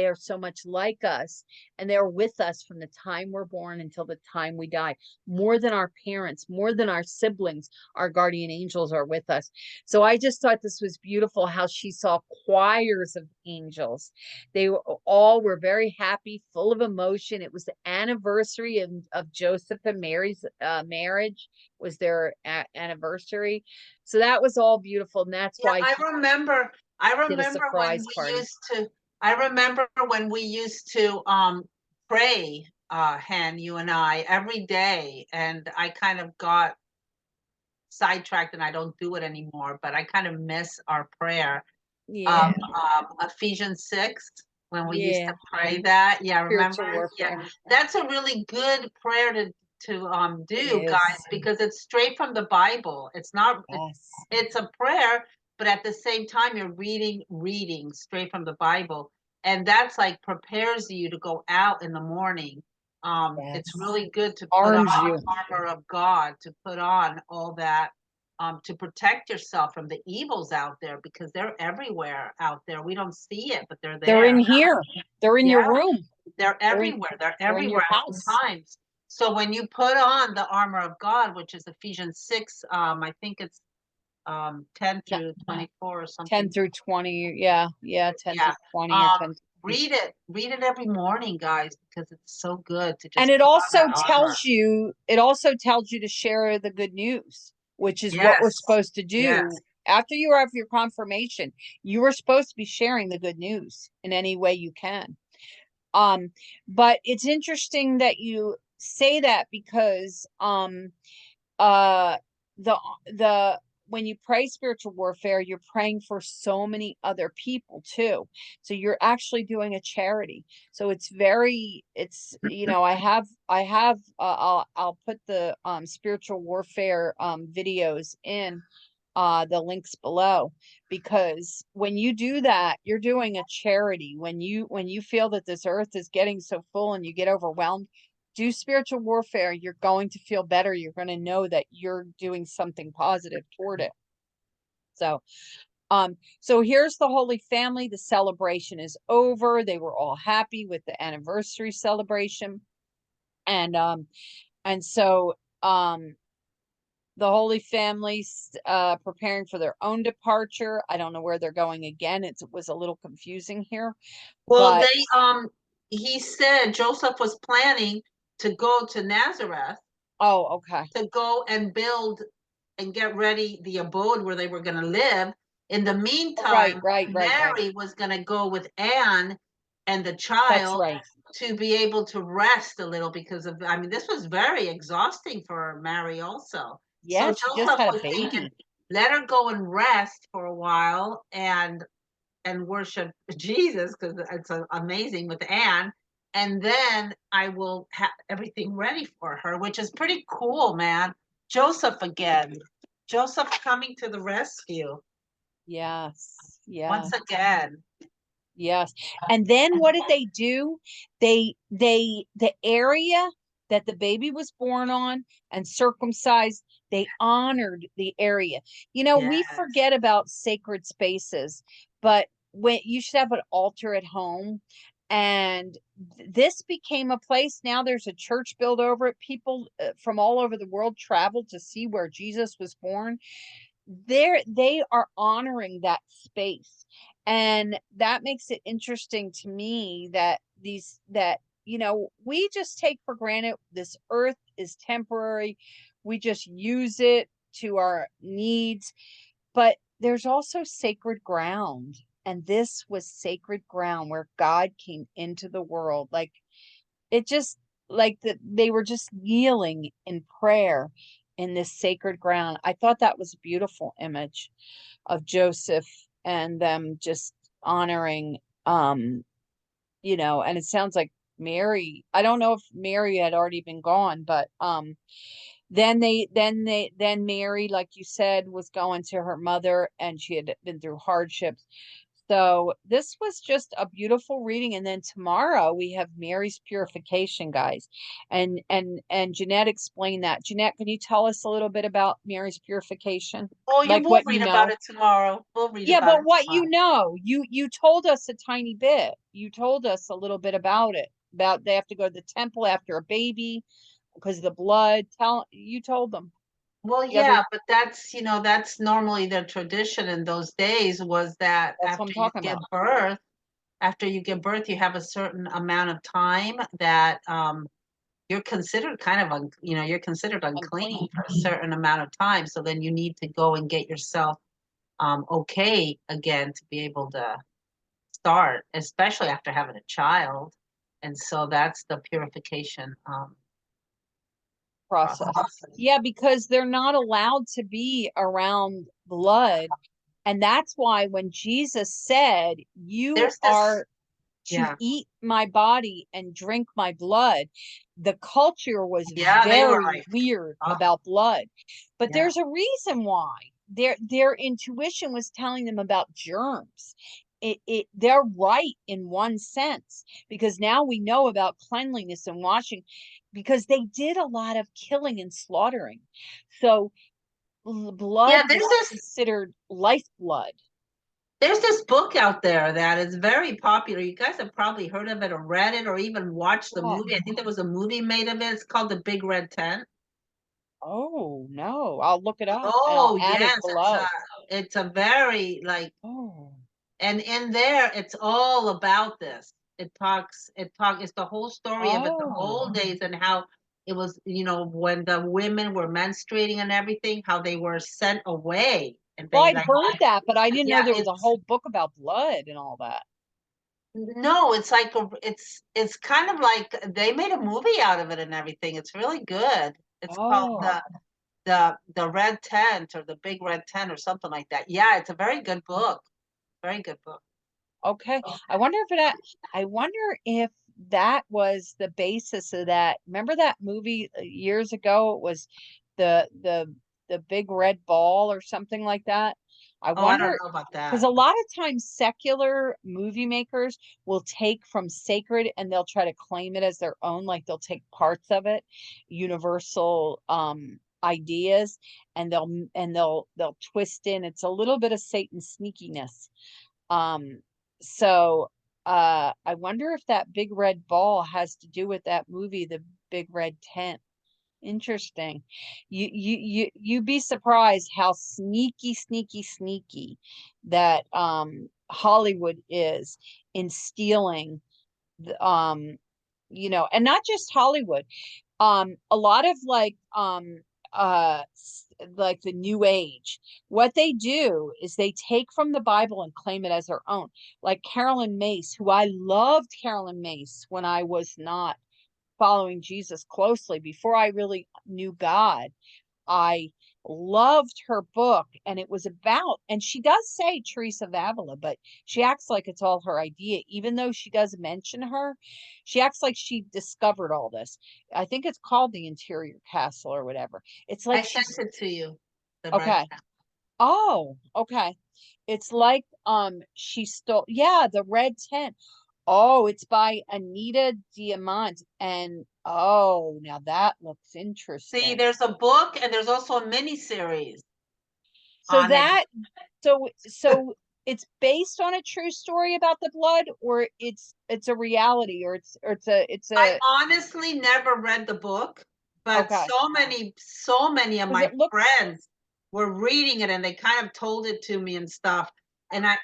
are so much like us, and they're with us from the time we're born until the time we die. More than our parents, more than our siblings, our guardian angels are with us. So I just thought this was beautiful how she saw choirs of angels. They all were very happy, full of emotion. It was the anniversary of Joseph and Mary's marriage, was their anniversary. So that was all beautiful, and that's Yeah, why I he remember. I did a remember when surprise we party. used to. I remember when we used to pray, Hen, you and I, every day, and I kind of got sidetracked and I don't do it anymore. But I kind of miss our prayer of Yeah, Ephesians 6 when we used yeah. to pray that. Yeah, Spiritual remember? Yeah, warfare. that's a really good prayer to It do, guys, is. because it's straight from the Bible. It's not. Yes. It's a prayer, but at the same time, you're reading straight from the Bible, and that's like prepares you to go out in the morning. It's Yes. really good to put on Arms you. the armor of God, to put on all that, to protect yourself from the evils out there, because they're everywhere out there. We don't see it, but they're They're in there. here. They're in your Yeah, room. they're They're in, everywhere. They're they're in everywhere your at all house. times. So when you put on the armor of God, which is Ephesians 6, I think it's 10 Yeah, through 24 or 10 something. through 20. Yeah, yeah, 10 Yeah. through 20 or 10. Read it every morning, guys, because it's so good to And just put on that armor. it also tells you to share the good news, which is what we're Yes. supposed to Yes. do. After you have your confirmation, you are supposed to be sharing the good news in any way you can. But it's interesting that you say that, because uh the the when you pray spiritual warfare, you're praying for so many other people too, so you're actually doing a charity. So it's I'll put the spiritual warfare videos in the links below, because when you do that, you're doing a charity. When you feel that this earth is getting so full and you get overwhelmed, do spiritual warfare. You're going to feel better. You're going to know that you're doing something positive toward it. So here's the Holy Family. The celebration is over. They were all happy with the anniversary celebration. And so the Holy Family's preparing for their own departure. I don't know where they're going again. It was a little confusing here, Well, but he said Joseph was planning to go to Nazareth, Oh, okay. to go and build and get ready the abode where they were going to live. In the Right, meantime, right. Mary was going to go with Anne and the That's child right. to be able to rest a little because of, I mean, this was very exhausting for Mary also. Yeah, So she just Joseph had a was thinking, baby. let her go and rest for a while and worship Jesus because it's amazing with Anne. And then I will have everything ready for her, which is pretty cool, man. Joseph again. Joseph coming to the rescue Yes. once Yes. again. Yes. And then what did they do? The area that the baby was born on and circumcised, they honored the area. You know, we Yes. forget about sacred spaces, but when you should have an altar at home, and this became a place. Now there's a church built over it. People from all over the world travel to see where Jesus was born. They are honoring that space, and that makes it interesting to me that we just take for granted this earth is temporary. We just use it to our needs, but there's also sacred ground, and this was sacred ground where God came into the world. Like, it just, like, that they were just kneeling in prayer in this sacred ground. I thought that was a beautiful image of Joseph and them just honoring, and it sounds like Mary. I don't know if Mary had already been gone, but then Mary, like you said, was going to her mother, and she had been through hardships. So this was just a beautiful reading. And then tomorrow we have Mary's purification, guys. And Jeanette explained that. Jeanette, can you tell us a little bit about Mary's purification? Oh, you Like will what you read about know? it tomorrow. We'll read Yeah, about but it what tomorrow. you know, you told us a tiny bit. You told us a little bit about it. About they have to go to the temple after a baby because of the blood. You told them. Well, You have a yeah, but that's normally the tradition in those days was that That's what I'm talking about. after you give birth, you have a certain amount of time that you're considered kind of you're considered unclean Unclean. for a certain amount of time. So then you need to go and get yourself okay again to be able to start, especially after having a child. And so that's the purification Process. process. Yeah, because they're not allowed to be around blood. And that's why when Jesus said, "You There's this, are to yeah, eat my body and drink my blood," the culture was yeah, they were very like, weird oh, about blood. But yeah. there's a reason why. Their intuition was telling them about germs. They're right in one sense, because now we know about cleanliness and washing, because they did a lot of killing and slaughtering. So blood Yeah, was considered lifeblood. there's this book out there that is very popular. You guys have probably heard of it or read it or even watched the Oh, movie. I think there was a movie made of it. It's called The Big Red Tent. oh no, I'll look it up and I'll Oh, add it yes, below. it's a very like, Oh, and in there it's all about this. It's the whole story of it, the oh. old days and how it was, when the women were menstruating and everything, how they were sent away and Well, they I'd like, heard that, but I didn't know yeah, there was a it's whole book about blood and all that. no, it's like it's kind of like they made a movie out of it and everything. It's really good. It's called Oh, the Red Tent or the Big Red Tent or something like that. Yeah, it's a very good book. Very good book. okay. I wonder if that was the basis of that. Remember that movie years ago? It was the the the big red ball or something like that. I Oh, I don't wonder, know about because that. a lot of times secular movie makers will take from sacred and they'll try to claim it as their own, like they'll take parts of it, universal ideas, and they'll twist in. It's a little bit of Satan sneakiness. So I wonder if that big red ball has to do with that movie, The Big Red Tent. Interesting. You'd be surprised how sneaky that Hollywood is in stealing the, and not just Hollywood. A lot of like the New Age, what they do is they take from the Bible and claim it as their own. Like Carolyn Mace, who I loved Carolyn Mace when I was not following Jesus closely, before I really knew God. I loved her book, and it was about, and she does say Teresa of Avila, but she acts like it's all her idea, even though she does mention her. She acts like she discovered all this. I think it's called the Interior Castle or whatever. It's I like sent she's it to you. The red okay. pen. Oh, okay. It's like she stole, yeah, the red tent. Oh, it's by Anita Diamant. And oh, now that looks See, interesting. there's a book and there's also a mini series So on it. that so it's based on a true story about the blood, or it's a reality, or it's I a honestly never read the book, but okay. so many of Because my it looks friends were reading it and they kind of told it to me and stuff. And I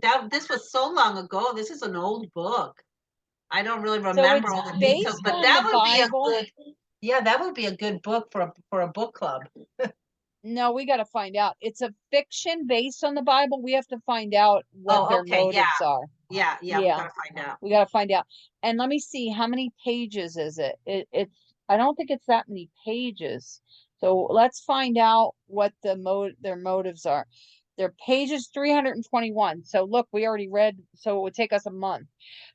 that this was so long ago. This is an old book. I don't really so remember it's all the details, based but on the that would be a Bible. good, yeah, that would be a good book for a book club. No, we got to find out. It's a fiction based on the Bible. We have to find out what Oh, their okay, yeah, motives are. yeah, we Yeah, gotta find out. we got to find out. And let me see, how many pages is it? It's I don't think it's that many pages. So let's find out what their motives are. Their pages 321. So look, we already read, so it would take us a month.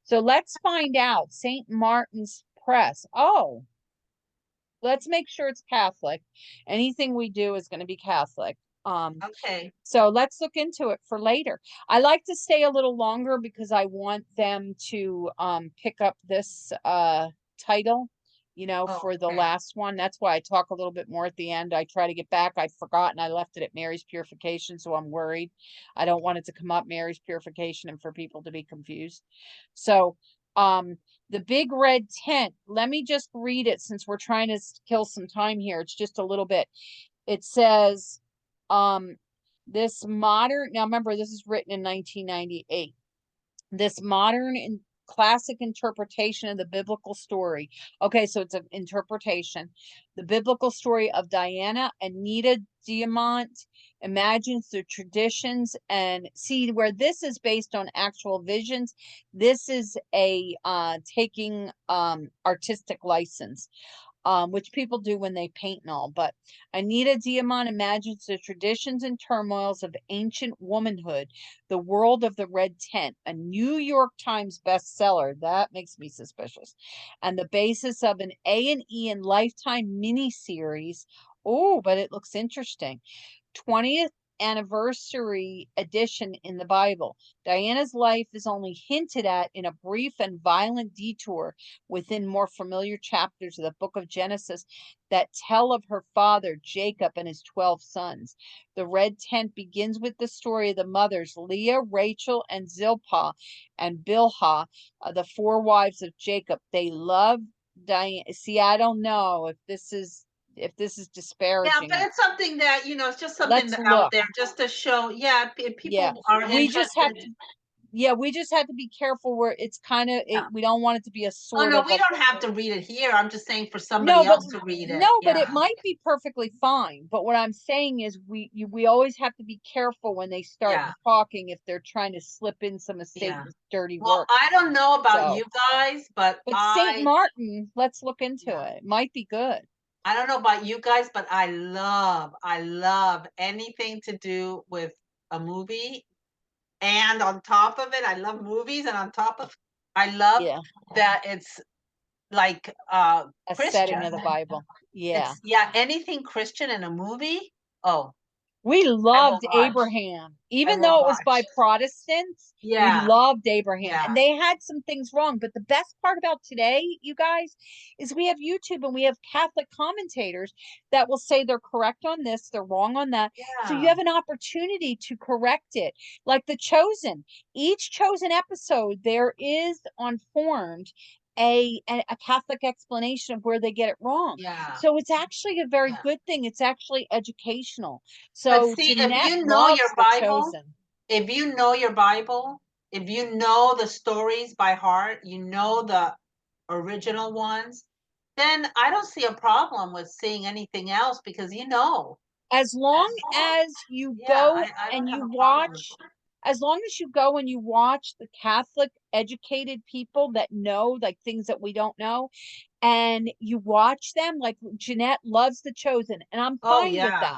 So let's find out. St. Martin's Press. Oh, let's make sure it's Catholic. Anything we do is going to be Catholic. Okay, So let's look into it for later. I like to stay a little longer because I want them to pick up this title, oh, for the okay. last one. That's why I talk a little bit more at the end. I try to get back. I'd forgotten I left it at Mary's Purification, so I'm worried. I don't want it to come up Mary's Purification and for people to be confused. So the big red tent, let me just read it since we're trying to kill some time here. It's just a little bit. It says, um, this modern, now remember, this is written in 1998. This modern and classic interpretation of the biblical story. Okay, so it's an interpretation. The biblical story of Diana Anita Diamant imagines the traditions, and see where this is based on actual visions. This is a taking artistic license, which people do when they paint and all. But Anita Diamant imagines the traditions and turmoils of ancient womanhood, the world of the red tent, a New York Times bestseller. That makes me suspicious. And the basis of an A&E and Lifetime miniseries. Oh, but it looks interesting. 20th anniversary edition in the Bible. Diana's life is only hinted at in a brief and violent detour within more familiar chapters of the book of Genesis that tell of her father, Jacob, and his 12 sons. The red tent begins with the story of the mothers, Leah, Rachel, and Zilpah, and Bilhah, the four wives of Jacob. They love Diana. See, I don't know if this is Yeah, disparaging but it. it's something that, it's just something Let's that out look. there just to show, yeah, Yeah. people are We just have interested. to, yeah, we just have to be careful where it's kind of Yeah. we don't want it to be a Oh, sort no, of we a don't have to read it here. I'm just saying for no, somebody but else to read no, it. but Yeah, it might be perfectly fine. But what I'm saying is we always have to be careful when they start yeah, talking if they're trying to slip in some of yeah. Satan's dirty Well, work. I don't know about So, you guys, but but Saint Martin, let's look into yeah, it. It might be good. I don't know about you guys, but I love anything to do with a movie. And on top of it, I love movies. And on top of, I love Yeah, that it's like a Christian. setting of the Bible. Yeah. It's, yeah, anything Christian in a movie. Oh, We I will loved watch. Abraham, I even will though it was by watch. Protestants. We Yeah, loved Abraham, yeah, and they had some things wrong. But the best part about today, you guys, is we have YouTube and we have Catholic commentators that will say they're correct on this, they're wrong on that. So you yeah, have an opportunity to correct it. Like The Chosen, each chosen episode, there is on Formed a Catholic explanation of where they get it wrong. yeah. So it's actually a very Yeah. good thing. It's actually educational. But So see, if Jeanette you know your loves The Bible, Chosen. if you know your Bible, if you know the stories by heart, you know the original ones, then I don't see a problem with seeing anything else because As long as you yeah, go I don't and have you a problem with watch, as long as you go and you watch the Catholic educated people that know like things that we don't know, and you watch them, like Jeanette loves The Chosen, and I'm Oh fine with yeah, that.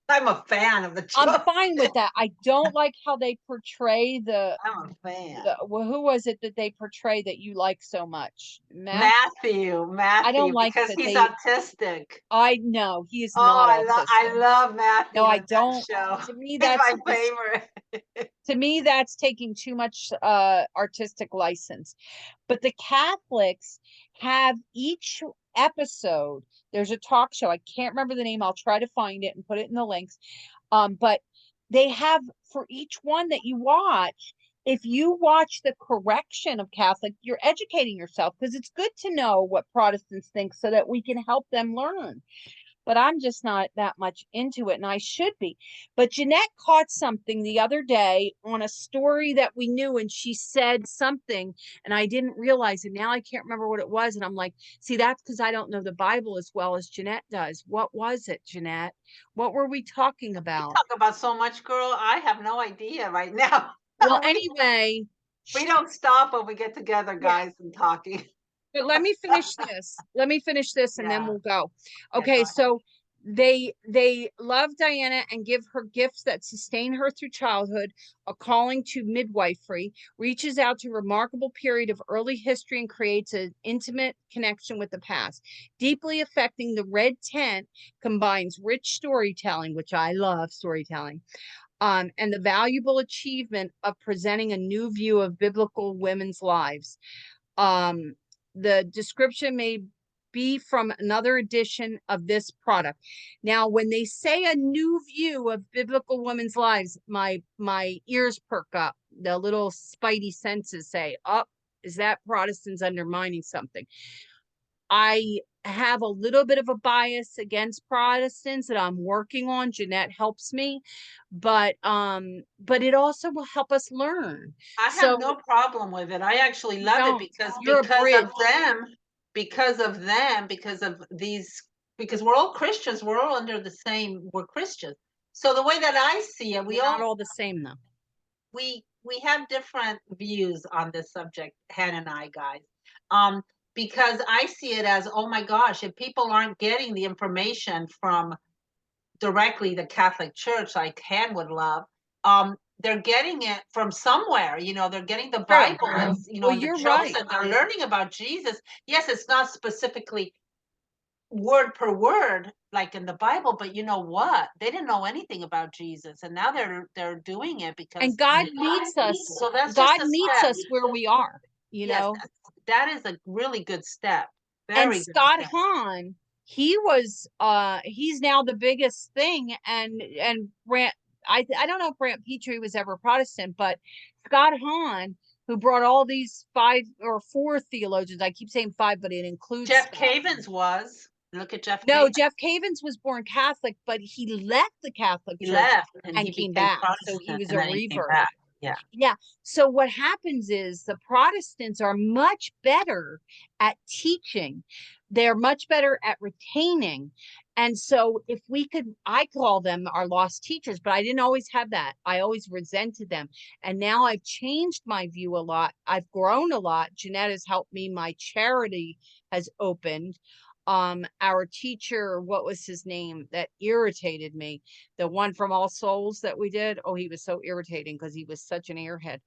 I'm a fan of the I'm Chosen. fine with that. I don't like how they portray I'm a fan. well, who was it that they portray that you like so much? I don't Matthew, like because that he's they, autistic. I know he is Oh, not I autistic. love No, Matthew I in that don't. show. To me, He's that's my favorite. to me, that's taking too much artistic license. But the Catholics have each episode, there's a talk show. I can't remember the name. I'll try to find it and put it in the links. But they have for each one that you watch, if you watch the correction of Catholic, you're educating yourself because it's good to know what Protestants think so that we can help them learn. But I'm just not that much into it, and I should be. But Jeanette caught something the other day on a story that we knew, and she said something, and I didn't realize it. Now I can't remember what it was, and I'm like, see, that's because I don't know the Bible as well as Jeanette does. What was it, Jeanette? What were we talking about? Talk about so much, girl. I have no idea right now. Well, we, anyway, we don't stop when we get together, yeah. guys, and talking. But let me finish this. Let me finish this and then Yeah. we'll go. Yeah, Okay, go ahead. so they love Diana and give her gifts that sustain her through childhood, a calling to midwifery, reaches out to a remarkable period of early history and creates an intimate connection with the past. Deeply affecting the red tent combines rich storytelling, which I love storytelling, and the valuable achievement of presenting a new view of biblical women's lives. Um, the description may be from another edition of this product. Now, when they say a new view of biblical women's lives, my ears perk up. The little spidey senses say, "Oh, is that Protestants undermining something?" I have a little bit of a bias against Protestants that I'm working on. Jeanette helps me, but it also will help us learn. I have So no problem with it. I actually love it don't. because You're a bridge. because of these, because we're all Christians. We're all under the same. We're Christians. So the way that I see it, We're not all the same though. we have different views on this subject, Hannah and I, guys. Um, because I see it as, oh my gosh, if people aren't getting the information from directly the Catholic Church, like Han would love, they're getting it from somewhere. They're getting the True. Bible, and Well, in the you're right. Chosen, they're learning about Jesus. Yes, it's not specifically word per word like in the Bible, but you know what? They didn't know anything about Jesus, and now they're doing it And because God meets us. so that's just God a meets step. us where we are, you Yes, know. that is a really good step. And Very good Scott step. Hahn, he's now the biggest thing. And Brant, I don't know if Brant Petrie was ever Protestant, but Scott Hahn, who brought all these 5 or 4 theologians, I keep saying 5, but it includes Jeff Scott. Cavins was. Look at Jeff No, Cavins. Jeff Cavins was born Catholic, but he left the Catholic He Church left and and he came became back. So he Protestant, was and a then he came revert. back. Yeah. Yeah. So what happens is the Protestants are much better at teaching. They're much better at retaining. And so if we could, I call them our lost teachers, but I didn't always have that. I always resented them. And now I've changed my view a lot. I've grown a lot. Jeanette has helped me. My charity has opened. Our teacher, what was his name that irritated me? The one from All Souls that we did. Oh, he was so irritating because he was such an airhead,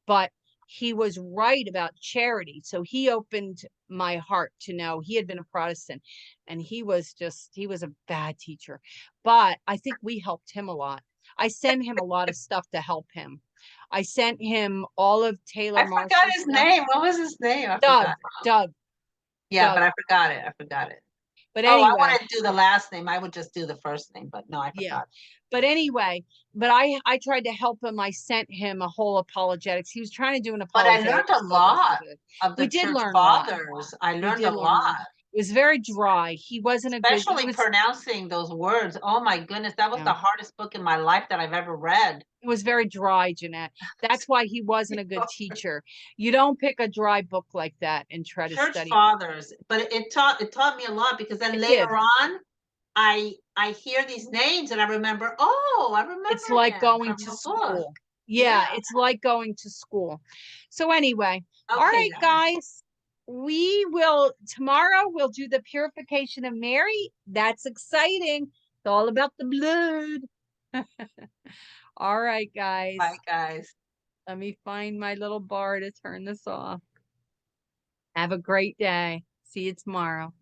but he was right about charity. So he opened my heart to know. He had been a Protestant, and he was a bad teacher, but I think we helped him a lot. I sent him a lot of stuff to help him. I sent him all of Taylor I forgot Marshall's his stuff. name. What was his name? I Doug, forgot. Doug, Yeah, Doug. but I forgot it. I forgot it. But Oh, I anyway, wanted to do the last name. I would just do the first name, but no, I yeah. forgot. But anyway, but I tried to help him. I sent him a whole apologetics. He was trying to do an But I apologetic. learned a lot of We the did church learn a lot. fathers. I We learned did a learn a lot. lot. It was very dry. He wasn't a good, he Especially was, pronouncing those words. Oh my goodness, that was yeah, the hardest book in my life that I've ever read. it was very dry, Jeanette. That's why he wasn't a good teacher. You don't pick a dry book like that and try to Church study. fathers, but it taught me a lot because then It later did. on, I hear these names and I remember, oh, I It's remember like him going from to the book. school. Yeah, Yeah. it's like going to school. So anyway, all Okay, right, guys. guys. We will tomorrow we'll do the purification of Mary. That's exciting. It's all about the blood. All right, Bye, guys. guys. Let me find my little bar to turn this off. Have a great day. See you tomorrow.